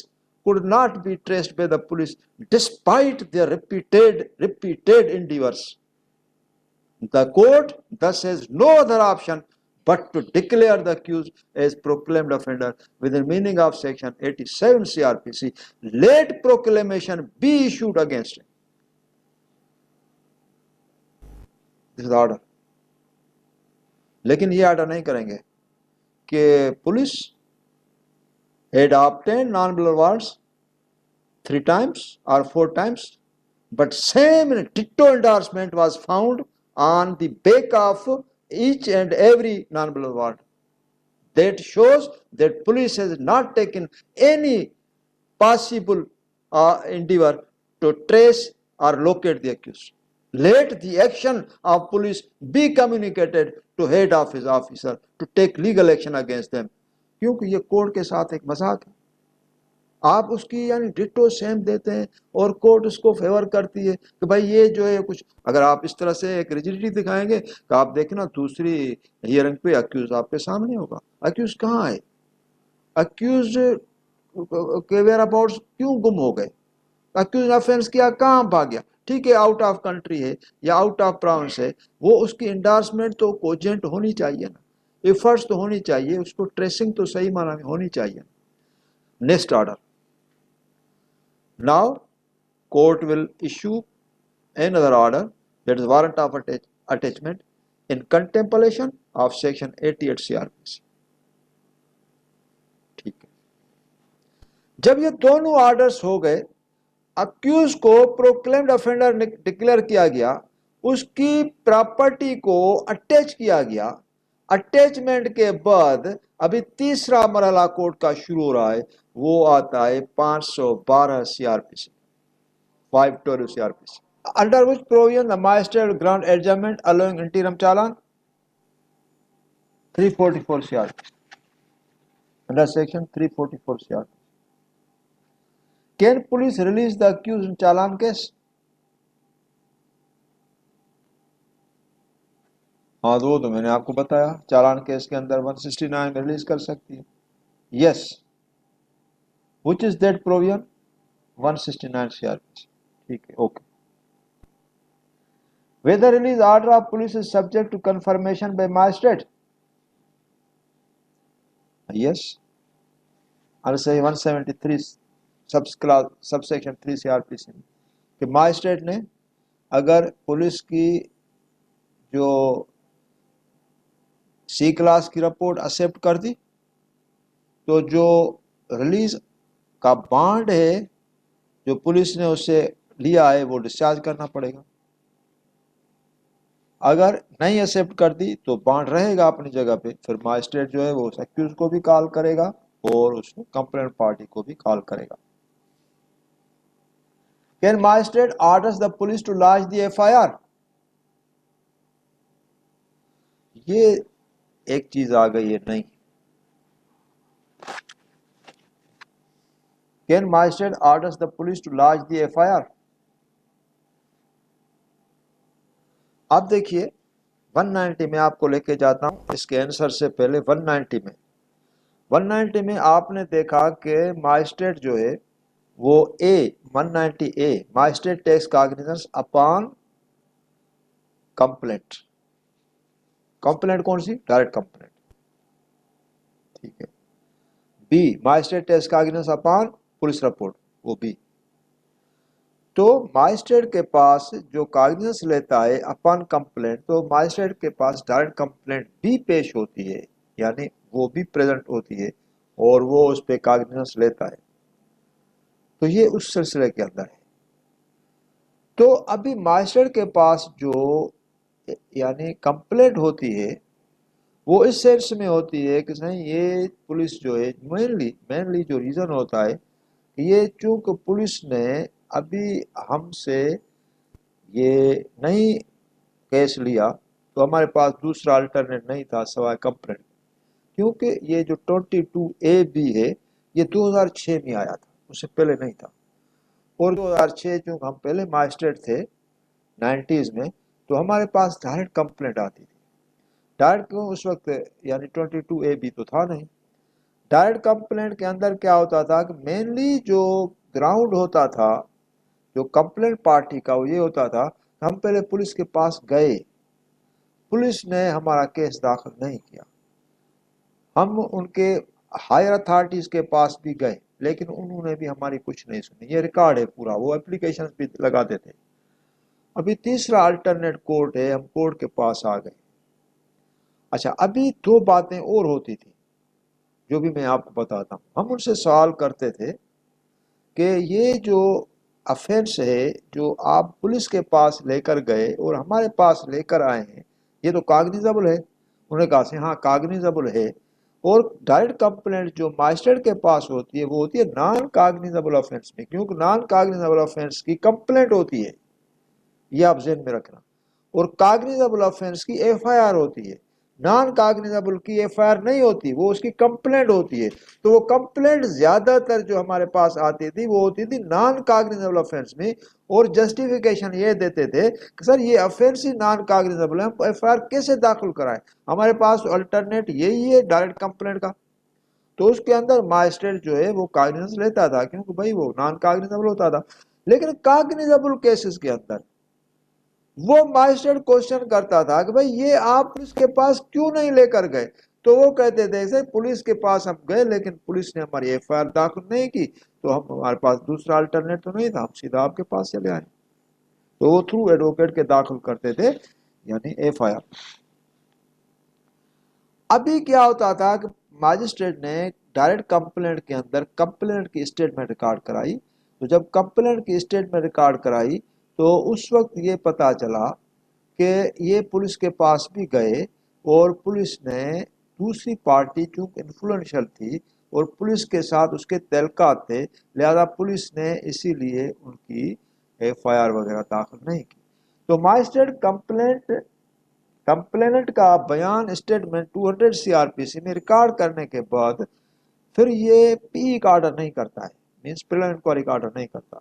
could not be traced by the police despite their repeated endeavors. The court thus has no other option but to declare the accused as proclaimed offender within meaning of section 87 CRPC. Let proclamation be issued against him. This is the order. لیکن یہ order نہیں کریں گے کہ police had obtained non-bail warrants 3 times or 4 times, but same ditto endorsement was found on the back of each and every non-bail warrant. That shows that police has not taken any possible endeavor to trace or locate the accused. Let the action of police be communicated to head office officer to take legal action against them. کیونکہ یہ court کے ساتھ ایک مذاق ہے. آپ اس کی یعنی ڈٹو سیم دیتے ہیں اور کورٹ اس کو فیور کرتی ہے کہ بھائی یہ جو ہے کچھ. اگر آپ اس طرح سے ایک ریجیڈیٹی دکھائیں گے کہ آپ دیکھیں نا دوسری ہیئرنگ پہ اکیوز آپ کے سامنے ہوگا. اکیوز کہاں ہے؟ اکیوز کے ویئر اباؤٹس کیوں گم ہو گئے؟ اکیوز آفینس کیا کہاں بھاگ گیا؟ ٹھیک ہے آؤٹ آف کنٹری ہے یا آؤٹ آف پراونس ہے, وہ اس کی انڈارسمنٹ تو کوجنٹ ہونی چاہیے نا, ایفرٹس تو ہونی چاہیے, اس کو ٹریسنگ تو صحیح معنی میں ہونی چاہیے. Next order. Now court will issue another order, that is warrant of attachment in contemplation of section 88 CRPC. ٹھیک ہے. جب یہ دونوں آرڈرز ہو گئے, اکیوز کو پروکلیمڈ افینڈر ڈکلیئر کیا گیا, اس کی پراپرٹی کو اٹیچ کیا گیا. اٹیچمنٹ کے بعد ابھی تیسرا مرحلہ کورٹ کا شروع ہو رہا ہے, وہ آتا ہے 512 CRPC, 512 CRPC. Under which provision the magistrate will grant adjournment allowing interim challan? 344 CRPC. Under section 344 CRPC. Can police release the accused in challan case? ہاں وہ تو میں نے آپ کو بتایا, چالان کیس کے اندر 169 میں ریلیز کر سکتی ہے. یس, which is that provision? 169 CRPC. ٹھیک ہے, okay. Whether release order of police is subject to confirmation by magistrate? Yes. I'll say 173 subsection 3 CRPC کہ magistrate نے اگر پولیس کی جو سی کلاس کی رپورٹ ایکسیپٹ کر دی تو جو ریلیز کا بانڈ ہے جو پولیس نے اس سے لیا ہے وہ ڈسچارج کرنا پڑے گا. اگر نہیں ایکسیپٹ کر دی تو بانڈ رہے گا اپنی جگہ پہ. پھر ماجسٹریٹ جو ہے وہ ایکیوز کو بھی کال کرے گا اور اس کمپلینٹ پارٹی کو بھی کال کرے گا. Can magistrate orders the police to lodge the FIR? یہ ایک چیز آ گئی ہے نہیں. Can magistrate orders the police to lodge the FIR? اب دیکھیے 190 میں آپ کو لے کے جاتا ہوں, اس کے آنسر سے پہلے 190 میں 190 میں آپ نے دیکھا کہ ماجسٹریٹ جو ہے وہ A 190 A magistrate takes cognizance upon complaint. Complaint کون سی؟ Direct complaint. ٹھیک ہے. B magistrate takes cognizance upon police report, وہ بی. تو ماجسٹریٹ کے پاس جو کاگنیزنس لیتا ہے اپان کمپلینٹ، تو ماجسٹریٹ کے پاس ڈائریکٹ کمپلینٹ بھی پیش ہوتی ہے، یعنی وہ بھی پریزنٹ ہوتی ہے اور وہ اس پہ کاگنیزنس لیتا ہے. تو یہ اس سلسلے کے اندر ہے. تو ابھی ماجسٹریٹ کے پاس جو یعنی کمپلینٹ ہوتی ہے وہ اس سینس میں ہوتی ہے کہ نہیں، یہ پولیس جو ہے مینلی جو ریزن ہوتا ہے کہ یہ چونکہ پولیس نے ابھی ہم سے یہ نہیں کیس لیا تو ہمارے پاس دوسرا الٹرنیٹ نہیں تھا سوائے کمپلینٹ. کیونکہ یہ جو 22A بھی ہے یہ 2006 میں آیا تھا، اس سے پہلے نہیں تھا. اور 2006 چونکہ ہم پہلے ماجسٹریٹ تھے 90s میں، تو ہمارے پاس ڈائریکٹ کمپلینٹ آتی تھی. ڈائریکٹ کیوں اس وقت یعنی 22A بھی تو تھا نہیں. ڈائریکٹ کمپلینٹ کے اندر کیا ہوتا تھا کہ مینلی جو گراؤنڈ ہوتا تھا جو کمپلینٹ پارٹی کا وہ یہ ہوتا تھا کہ ہم پہلے پولیس کے پاس گئے، پولیس نے ہمارا کیس داخل نہیں کیا، ہم ان کے ہائر اتھارٹیز کے پاس بھی گئے لیکن انہوں نے بھی ہماری کچھ نہیں سنی. یہ ریکارڈ ہے پورا، وہ اپلیکیشن بھی لگاتے تھے. ابھی تیسرا الٹرنیٹ کورٹ ہے، ہم کورٹ کے پاس آ گئے. اچھا، ابھی دو باتیں اور ہوتی تھی جو بھی میں آپ کو بتاتا ہوں. ہم ان سے سوال کرتے تھے کہ یہ جو افینس ہے جو آپ پولیس کے پاس لے کر گئے اور ہمارے پاس لے کر آئے ہیں، یہ تو کاگنیزبل ہے. انہوں نے کہا سے ہاں کاگنیزبل ہے. اور ڈائریکٹ کمپلینٹ جو ماجسٹریٹ کے پاس ہوتی ہے وہ ہوتی ہے نان کاگنیزبل آفینس میں، کیونکہ نان کاگنیزبل آفینس کی کمپلینٹ ہوتی ہے، یہ آپ ذہن میں رکھنا. اور کاگنیزبل آفینس کی ایف آئی آر ہوتی ہے. نان کاگنیزبل کی ایف آئی آر نہیں ہوتی، وہ اس کی کمپلینٹ ہوتی ہے. تو وہ کمپلینٹ زیادہ تر جو ہمارے پاس آتی تھی وہ ہوتی تھی نان کاگنیزبل آفینس میں، اور جسٹیفیکیشن یہ دیتے تھے کہ سر یہ آفینس ہی نان کاگنیزبل ہے، ہم ایف آئی آر کیسے داخل کرائیں؟ ہمارے پاس الٹرنیٹ یہی ہے ڈائریکٹ کمپلینٹ کا. تو اس کے اندر ماجسٹریٹ جو ہے وہ کاگنیزنس لیتا تھا کیونکہ بھائی وہ نان کاگنیزبل ہوتا تھا. لیکن کاگنیزبل کیسز کے اندر وہ ماجسٹریٹ کوشچن کرتا تھا کہ بھئی یہ آپ پولیس کے پاس کیوں نہیں لے کر گئے؟ تو وہ کہتے تھے کہ پولیس کے پاس ہم گئے لیکن پولیس نے ہماری ایف آئی آر داخل نہیں کی، تو ہمارے پاس دوسرا الٹرنیٹ تو نہیں تھا، ہم سیدھا آپ کے پاس چلے آئے. تو وہ تھرو ایڈوکیٹ کے داخل کرتے تھے یعنی ایف آئی آر. ابھی کیا ہوتا تھا کہ ماجسٹریٹ نے ڈائریکٹ کمپلینٹ کے اندر کمپلینٹ کی اسٹیٹمنٹ ریکارڈ کرائی. تو جب کمپلینٹ کی اسٹیٹمنٹ ریکارڈ کرائی تو اس وقت یہ پتا چلا کہ یہ پولیس کے پاس بھی گئے اور پولیس نے دوسری پارٹی چونکہ انفلوئنشل تھی اور پولیس کے ساتھ اس کے تعلقات تھے، لہذا پولیس نے اسی لیے ان کی ایف آئی آر وغیرہ داخل نہیں کی. تو ماجسٹریٹ کمپلینٹ کا بیان اسٹیٹمنٹ 200 CRPC میں ریکارڈ کرنے کے بعد پھر یہ پی کا آرڈر نہیں کرتا ہے، مینس پریلیمنری انکوائری کا آرڈر نہیں کرتا،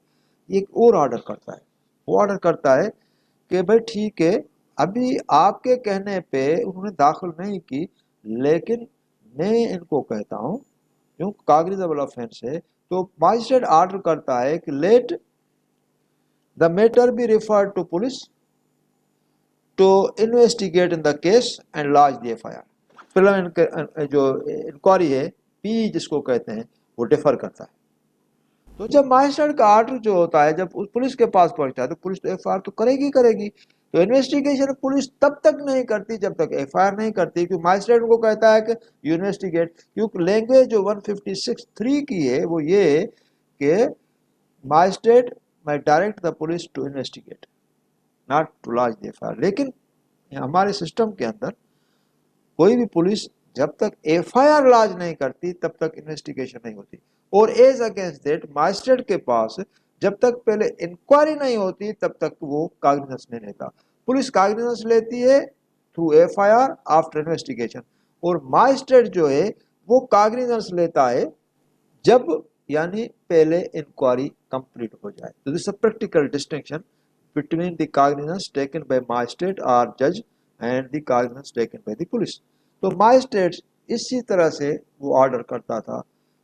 یہ ایک اور آرڈر کرتا ہے. وہ آرڈر کرتا ہے کہ بھائی ٹھیک ہے ابھی آپ کے کہنے پہ انہوں نے داخل نہیں کی، لیکن میں ان کو کہتا ہوں کیوں کاگنیزبل آفینس ہے. تو ماجسٹریٹ آرڈر کرتا ہے کہ let the matter be referred to police to investigate in the case and launch the F I R. جو انکوائری ہے پی جس کو کہتے ہیں وہ ڈیفر کرتا ہے. تو جب ماجسٹریٹ کا آرڈر جو ہوتا ہے جب پولیس کے پاس پہنچتا ہے تو پولیس تو ایف آئی آر تو کرے گی. تو انویسٹیگیشن پولیس تب تک نہیں کرتی جب تک ایف آئی آر نہیں کرتی، کیونکہ ماجسٹریٹ کو کہتا ہے کہ یو انویسٹیگیٹ. کیونکہ لینگویج جو 156(3) کی ہے وہ یہ کہ magistrate may direct the police to investigate not to launch the F I R. لیکن ہمارے سسٹم کے اندر کوئی بھی پولیس جب تک ایف آئی آر لانچ نہیں کرتی تب تک انویسٹیگیشن نہیں ہوتی. اور ایز اگینسٹ دیٹ ماجسٹریٹ کے پاس جب تک پہلے انکوائری نہیں ہوتی تب تک وہ کاگنیزنس نہیں لیتا. پولیس کاگنیزنس لیتی ہے through F I R after investigation, اور ماجسٹریٹ جو ہے وہ کاگنیزنس لیتا ہے جب یعنی پہلے انکوائری کمپلیٹ ہو جائے. تو this a practical distinction between the cognizance taken by magistrate اور جج and the cognizance taken by the police. تو ماجسٹریٹ اسی طرح سے وہ آرڈر کرتا تھا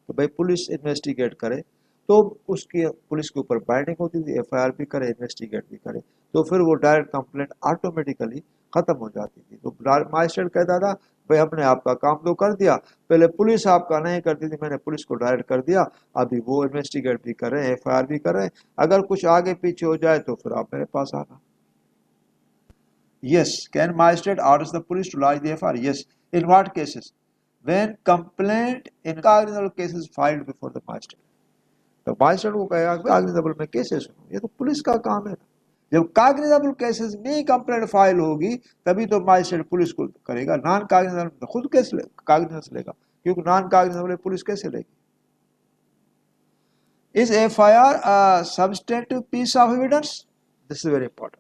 کہ بھائی پولیس انویسٹیگیٹ کرے، تو اس کی پولیس کے اوپر بائنڈنگ ہوتی تھی، ایف آئی آر بھی کرے انویسٹیگیٹ بھی کرے، تو پھر وہ ڈائریکٹ کمپلینٹ آٹومیٹیکلی ختم ہو جاتی تھی۔ تو ماجسٹریٹ کہتا تھا بھائی ہم نے آپ کا کام تو کر دیا، پہلے پولیس آپ کا نہیں کرتی تھی، میں نے پولیس کو ڈائریکٹ کر دیا، ابھی وہ انویسٹیگیٹ بھی کر رہے ہیں، ایف آئی آر بھی کر رہے ہیں، اگر کچھ آگے پیچھے ہو جائے تو پھر آپ میرے پاس آنا۔ Yes, can magistrate orders the police to lodge the FIR? Yes. In what cases? When complaint in cognizable cases filed before the magistrate. تو magistrate کو کہے گا کہ cognizable میں کیسز ہوں، یہ تو پولیس کا کام ہے نا۔ جب cognizable cases میں کمپلینٹ فائل ہوگی تبھی تو magistrate پولیس کو کرے گا، نان cognizable میں خود کیس cognizance لے گا، کیونکہ نان cognizable پولیس کیسے لے گی؟ Is FIR a substantive piece of evidence? This is very important.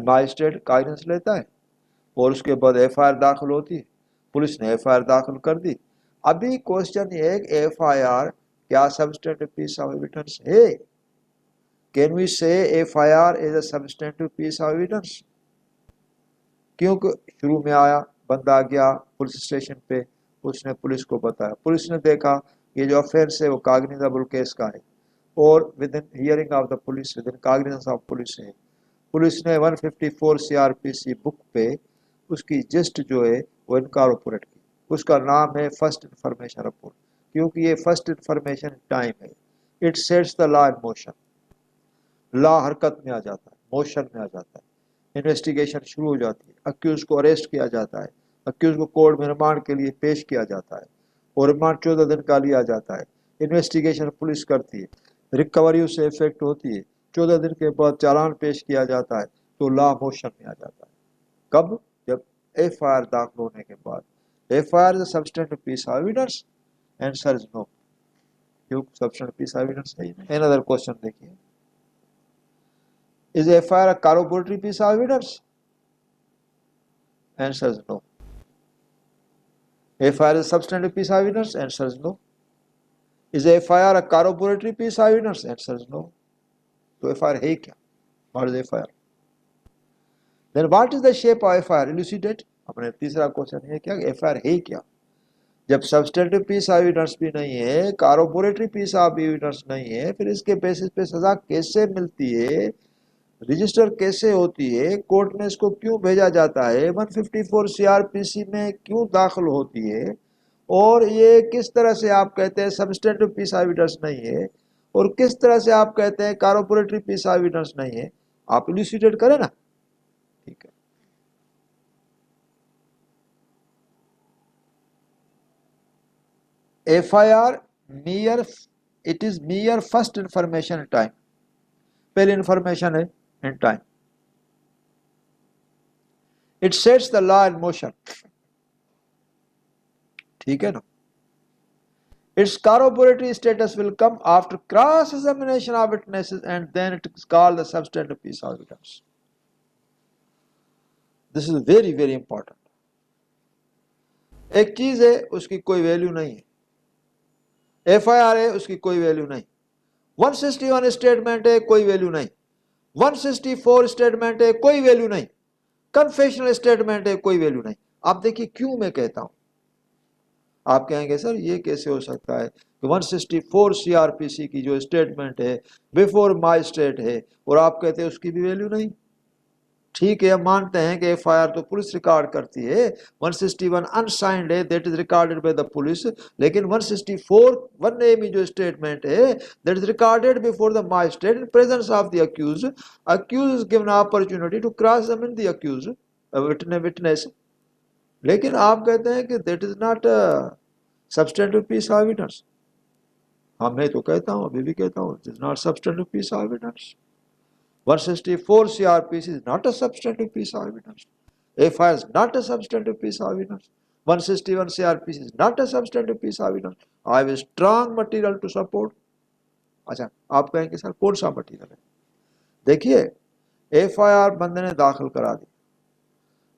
ماجسٹریٹ کاغذ لیتا ہے اور اس کے بعد ایف آئی آر داخل ہوتی ہے، پولیس نے ایف آئی آر داخل کر دی۔ ابھی کوشچن یہ ہے کہ ایف آئی آر کیا سبسٹینٹیو پیس آف ایویڈنس ہے؟ Can we say F I R is a substantive piece of evidence? کیونکہ شروع میں آیا، بندہ گیا پولیس اسٹیشن پہ، اس نے پولیس کو بتایا، پولیس نے دیکھا یہ جو افینس ہے وہ کاگنیزیبل کیس کا ہے، اور with in hearing of the police, with in cognizance of police ہے، پولیس نے 154 سی آر پی سی بک پہ اس کی جسٹ جو ہے وہ انکارپوریٹ کی، اس کا نام ہے فرسٹ انفارمیشن رپورٹ، کیونکہ یہ فرسٹ انفارمیشن ٹائم ہے، it sets the law in motion, law حرکت میں آ جاتا ہے، موشن میں آ جاتا ہے، انویسٹیگیشن شروع ہو جاتی ہے، اکیوز کو اریسٹ کیا جاتا ہے، اکیوز کو کورٹ میں ریمانڈ کے لیے پیش کیا جاتا ہے، اور ریمانڈ 14 دن کا لیا جاتا ہے، انویسٹیگیشن پولیس کرتی ہے، ریکوری اس سے افیکٹ ہوتی ہے، 14 دن کے بعد چالان پیش کیا جاتا ہے، تو لا موشن میں آ جاتا ہے۔ کب؟ جب ایف آئی آر داخل ہونے کے بعد۔ F I R is a substantive piece of evidence, answer is no, کیونکہ سبسٹینٹیو پیس آف ایویڈنس ہے ہی نہیں۔ another question دیکھیے، is F I R a corroboratory piece of evidence? Answer is no. F I R is a substantive piece of evidence? Answer is no. Is F I R a corroboratory piece of evidence? Answer is no. تو F I R ہے کیا؟ What is F I R? Then what is the shape of F I R? Elucidate. اپنے تیسرا question ہے کیا، F I R ہے کیا؟ جب سبسٹینٹیو پیس آف ایویڈنس بھی نہیں ہے، کاروبوریٹری پیس آف ایویڈنس نہیں ہے، پھر اس کے بیسس پہ سزا کیسے ملتی ہے، رجسٹر کیسے ہوتی ہے، کورٹ میں اس کو کیوں بھیجا جاتا ہے، 154 سی آر پی سی میں کیوں داخل ہوتی ہے، اور یہ کس طرح سے آپ کہتے ہیں سبسٹینٹیو پیس آف ایویڈنس نہیں ہے، اور کس طرح سے آپ کہتے ہیں کاروبوریٹری پیس آف ایویڈنس نہیں ہے، آپ ایلوسیڈیٹ کریں نا۔ ٹھیک ہے، F I R mere, it is mere first information time, پہلی انفارمیشن ہے in time, it sets the law in motion, ٹھیک ہے نا۔ Its corroboratory status will come after cross-examination of witnesses, and then it is called the substantive piece of evidence. This is very, very important. ایک چیز ہے اس کی کوئی value نہیں ہے، ایف آئی آر ہے اس کی کوئی ویلیو نہیں، 161 اسٹیٹمنٹ ہے کوئی ویلیو نہیں، 164 اسٹیٹمنٹ ہے کوئی ویلیو نہیں، کنفیشنل اسٹیٹمنٹ ہے کوئی ویلیو نہیں۔ آپ دیکھیے کیوں میں کہتا ہوں، آپ کہیں گے سر یہ کیسے ہو سکتا ہے کہ 164 سی آر پی سی کی جو اسٹیٹمنٹ ہے بیفور ماجسٹریٹ ہے اور آپ کہتے ہیں اس کی بھی ویلیو نہیں؟ ٹھیک ہے، ہم مانتے ہیں کہ ایف آئی آر تو پولیس ریکارڈ کرتی ہے، 161 انسائنڈ ہے، that is recorded by the police, لیکن 164 1A میں جو اسٹیٹمنٹ ہے that is recorded before the magistrate in presence of the accused, accused is given opportunity to cross examine the accused witness, لیکن آپ کہتے ہیں کہ that is not substantive piece of evidence. ہاں میں تو کہتا ہوں، ابھی بھی کہتا ہوں، it is not substantive piece of evidence. 164 CRPC is not a substantive piece of evidence. FIR is not a substantive piece of evidence. 161 CRPC is not a substantive piece of evidence. I have a strong material to support. اچھا آپ کہیں کہ سر کون سا material ہے؟ دیکھیے F I are بندے نے داخل کرا دی،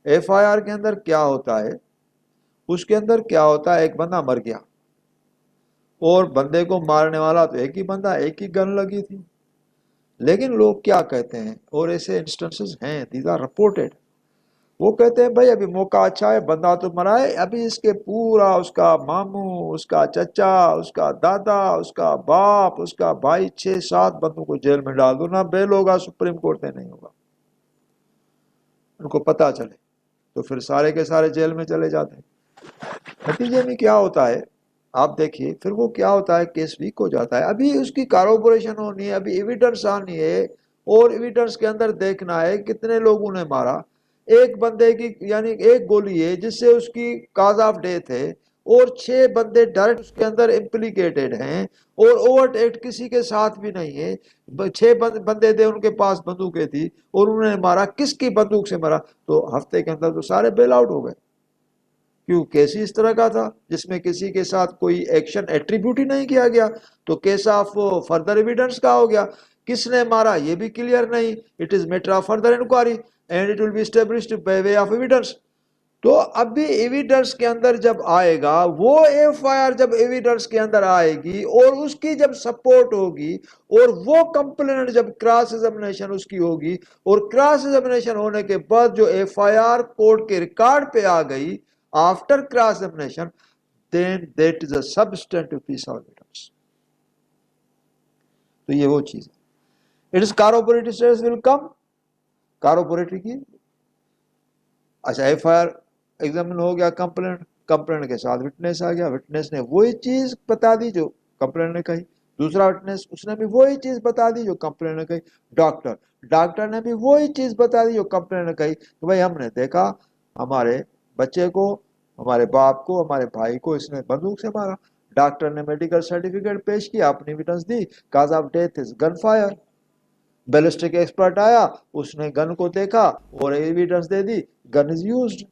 ایف آئی آر کے اندر کیا ہوتا ہے، اس کے اندر کیا ہوتا ہے، ایک بندہ مر گیا اور بندے کو مارنے والا تو ایک ہی بندہ، ایک ہی گن لگی تھی، لیکن لوگ کیا کہتے ہیں، اور ایسے انسٹنسز ہیں، دیز آر رپورٹڈ، وہ کہتے ہیں بھائی ابھی موقع اچھا ہے، بندہ تو مرا ہے، ابھی اس کے پورا اس کا ماموں، اس کا چچا، اس کا دادا، اس کا باپ، اس کا بھائی، 6-7 بندوں کو جیل میں ڈال دو، نہ بیل ہوگا، سپریم کورٹ میں نہیں ہوگا، ان کو پتا چلے تو پھر سارے کے سارے جیل میں چلے جاتے ہیں۔ نتیجے میں کیا ہوتا ہے آپ دیکھیے، پھر وہ کیا ہوتا ہے، کیس ویک ہو جاتا ہے، ابھی اس کی کاروبریشن ہونی ہے، ابھی ایویڈنس آنی ہے، اور ایویڈنس کے اندر دیکھنا ہے کتنے لوگوں نے مارا، ایک بندے کی یعنی ایک گولی ہے جس سے اس کی کاز آف ڈیتھ ہے، اور 6 بندے ڈائریکٹ اس کے اندر امپلیکیٹڈ ہیں، اور اوورٹ ایکٹ کسی کے ساتھ بھی نہیں ہے، 6 بندے تھے، ان کے پاس بندوقیں تھی، اور انہوں نے مارا، کس کی بندوق سے مارا، تو ہفتے کے اندر تو سارے بیل آؤٹ ہو گئے، کیوں کیس ہی اس طرح کا تھا جس میں کسی کے ساتھ کوئی ایکشن ایٹریبیوٹ ہی نہیں کیا گیا، تو کیس آف فردر ایویڈنس کا ہو گیا، کس نے مارا یہ بھی کلیئر نہیں، it is matter of further inquiry and it will be established by way of evidence. تو اب بھی ایویڈنس کے اندر جب آئے گا، وہ ایف آئی آر جب ایویڈنس کے اندر آئے گی اور اس کی جب سپورٹ ہوگی، اور وہ کمپلینٹ جب کراس ایگزامینیشن اس کی ہوگی، اور کراس ایگزامینیشن ہونے کے بعد جو ایف آئی آر کورٹ کے ریکارڈ پہ آ گئی after cross examination, then that is a substantive piece of evidence۔ تو یہ وہ چیز ہے، it is corroborated status will come، corroborated کی اچھا ایف آئی آر ایگزامن ہو گیا، کمپلینٹ کے ساتھ وٹنس آ گیا، وٹنس نے وہی چیز بتا دی جو کمپلینٹ نے کہی، دوسرا وٹنس اس نے بھی وہی چیز بتا دی جو کمپلینٹ نے کہی، ڈاکٹر نے بھی وہی چیز بتا دی جو کمپلینٹ نے کہی کہ بھائی ہم نے دیکھا ہمارے بچے کو، ہمارے باپ کو، ہمارے بھائی کو اس نے بندوق سے مارا، ڈاکٹر نے میڈیکل سرٹیفکیٹ پیش کیا، اپنی وٹنس دی، cause of death is gun fire, ballistic expert آیا، اس نے گن کو دیکھا اور evidence they the, gun is used.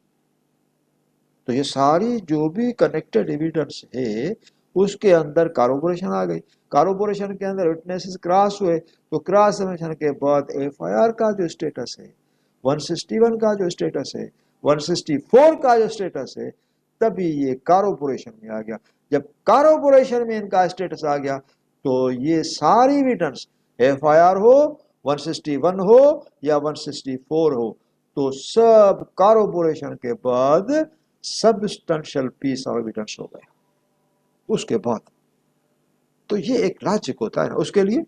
تو یہ ساری جو بھی کنیکٹڈ ایویڈنس ہے اس کے اندر کاروبریشن آ گئی، کاروبریشن کے اندر وٹنسز کراس ہوئے، تو کراس ایگزامینیشن کے بعد ایف آئی آر کا جو اسٹیٹس ہے، 161 کا جو اسٹیٹس ہے، 164 کا جو اسٹیٹس ہے، تبھی یہ کاروبریشن میں آ گیا۔ جب کاروبریشن میں ان کا اسٹیٹس آ گیا تو یہ ساری ایویڈنس ایف آئی آر ہو، 161 ہو یا 164 ہو، تو سب کاروبریشن کے بعد سبسٹنشل پیس آف ایویڈنس ہو گیا اس کے بعد۔ تو یہ ایک لاجک ہوتا ہے نا اس کے لیے،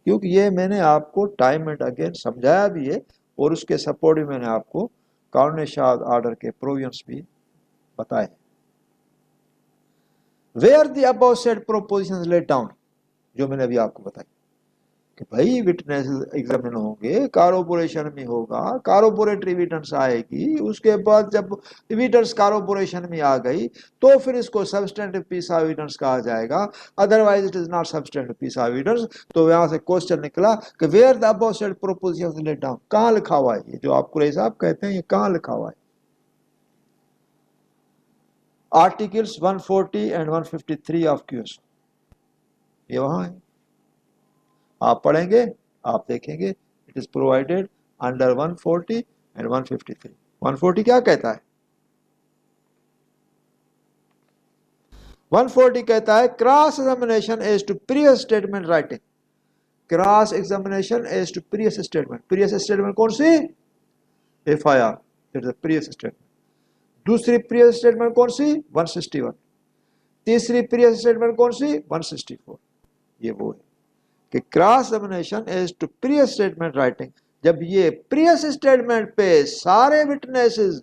کیونکہ یہ میں نے آپ کو ٹائم اینڈ اگین سمجھایا بھی ہے، اور اس کے سپورٹ میں نے آپ کو قانون شاد آرڈر کے پروویژنس بھی بتائے ہیں۔ Where the above said propositions laid down, جو میں نے ابھی آپ کو بتائی کہ بھائی وٹنس ایگزامن ہوں گے، کاروبریشن میں ہوگا، کاروبریٹری ایویڈنس آئے گی، اس کے بعد جب ایویڈنس کاروبریشن میں آ گئی تو پھر اس کو سبسٹینٹیو پیس آف ایویڈنس کہا جائے گا، otherwise it is not substantive piece of evidence. تو یہاں سے کوسچن نکلا کہ where the above said propositions laid down, کہاں لکھا ہوا ہے یہ جو آپ قریش صاحب کہتے ہیں، یہ کہاں لکھا ہوا ہے؟ Articles 140 and 153 of Q S, یہ وہاں ہے، آپ پڑھیں گے آپ دیکھیں گے، it is provided under 140 and 153۔ 140 کیا کہتا ہے؟ 140 کہتا ہے cross examination as to previous statement writing, cross examination as to previous statement, previous statement کون سی؟ F I R, it is a previous statement. دوسری پریویس اسٹیٹمنٹ کون سی؟ 161۔ تیسری پریویس اسٹیٹمنٹ کون سی؟ 164۔ یہ وہ ہے کہ cross examination as to previous statement writing, جب یہ پریویس اسٹیٹمنٹ پہ سارے وٹنسز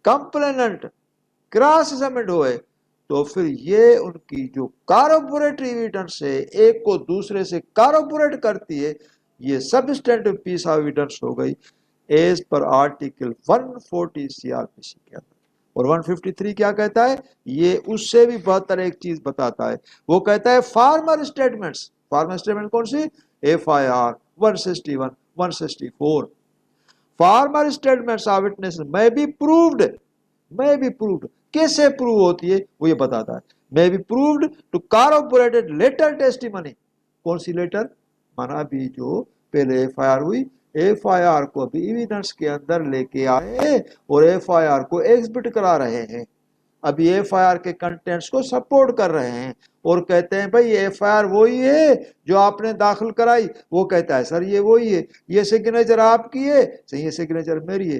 کمپلیننٹ کراس ایگزامنڈ ہوئے تو پھر یہ ان کی جو کاروبریٹری ایویڈنس ہے، ایک کو دوسرے سے کاروبریٹ کرتی ہے، یہ سبسٹینٹیو پیس آف ایویڈنس ہو گئی as per article 140 C R P C کے اندر۔ اور 153 کیا کہتا ہے؟ یہ اس سے بھی بہتر ایک چیز بتاتا ہے، وہ کہتا ہے فارمر اسٹیٹمنٹس، فارمر اسٹیٹمنٹ کون سی؟ F I R 161 164۔ Former statements of witness میں بھی پرووڈ کیسے پروو ہوتی ہے وہ یہ بتاتا ہے، میں بھی پرووڈ ٹو کاروبریٹڈ لیٹر ٹیسٹیمنی، کون سی لیٹر؟ مانا بھی جو پہلے ایف آئی آر ہوئی، ایف آئی آر کو بھی ایویڈنس کے اندر لے کے آئے اور ایف آئی آر کو ایگزبٹ کرا رہے ہیں، ابھی ایف آئی آر کے کنٹینٹس کو سپورٹ کر رہے ہیں اور کہتے ہیں بھائی ایف آئی آر وہی ہے جو آپ نے داخل کرائی، وہ کہتا ہے سر یہ وہی ہے، یہ سگنیچر آپ کی ہے، یہ سگنیچر میری ہے،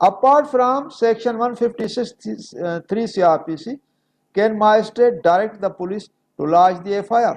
Apart from section 156(3) CRPC, can magistrate direct the police to lodge the FIR?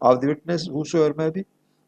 of the witness whosoever may be,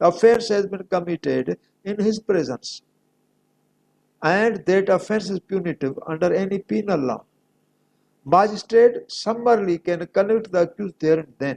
offense has been committed in his presence and that offense is punitive under any penal law, magistrate summarily can convict the accused there and then।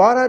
12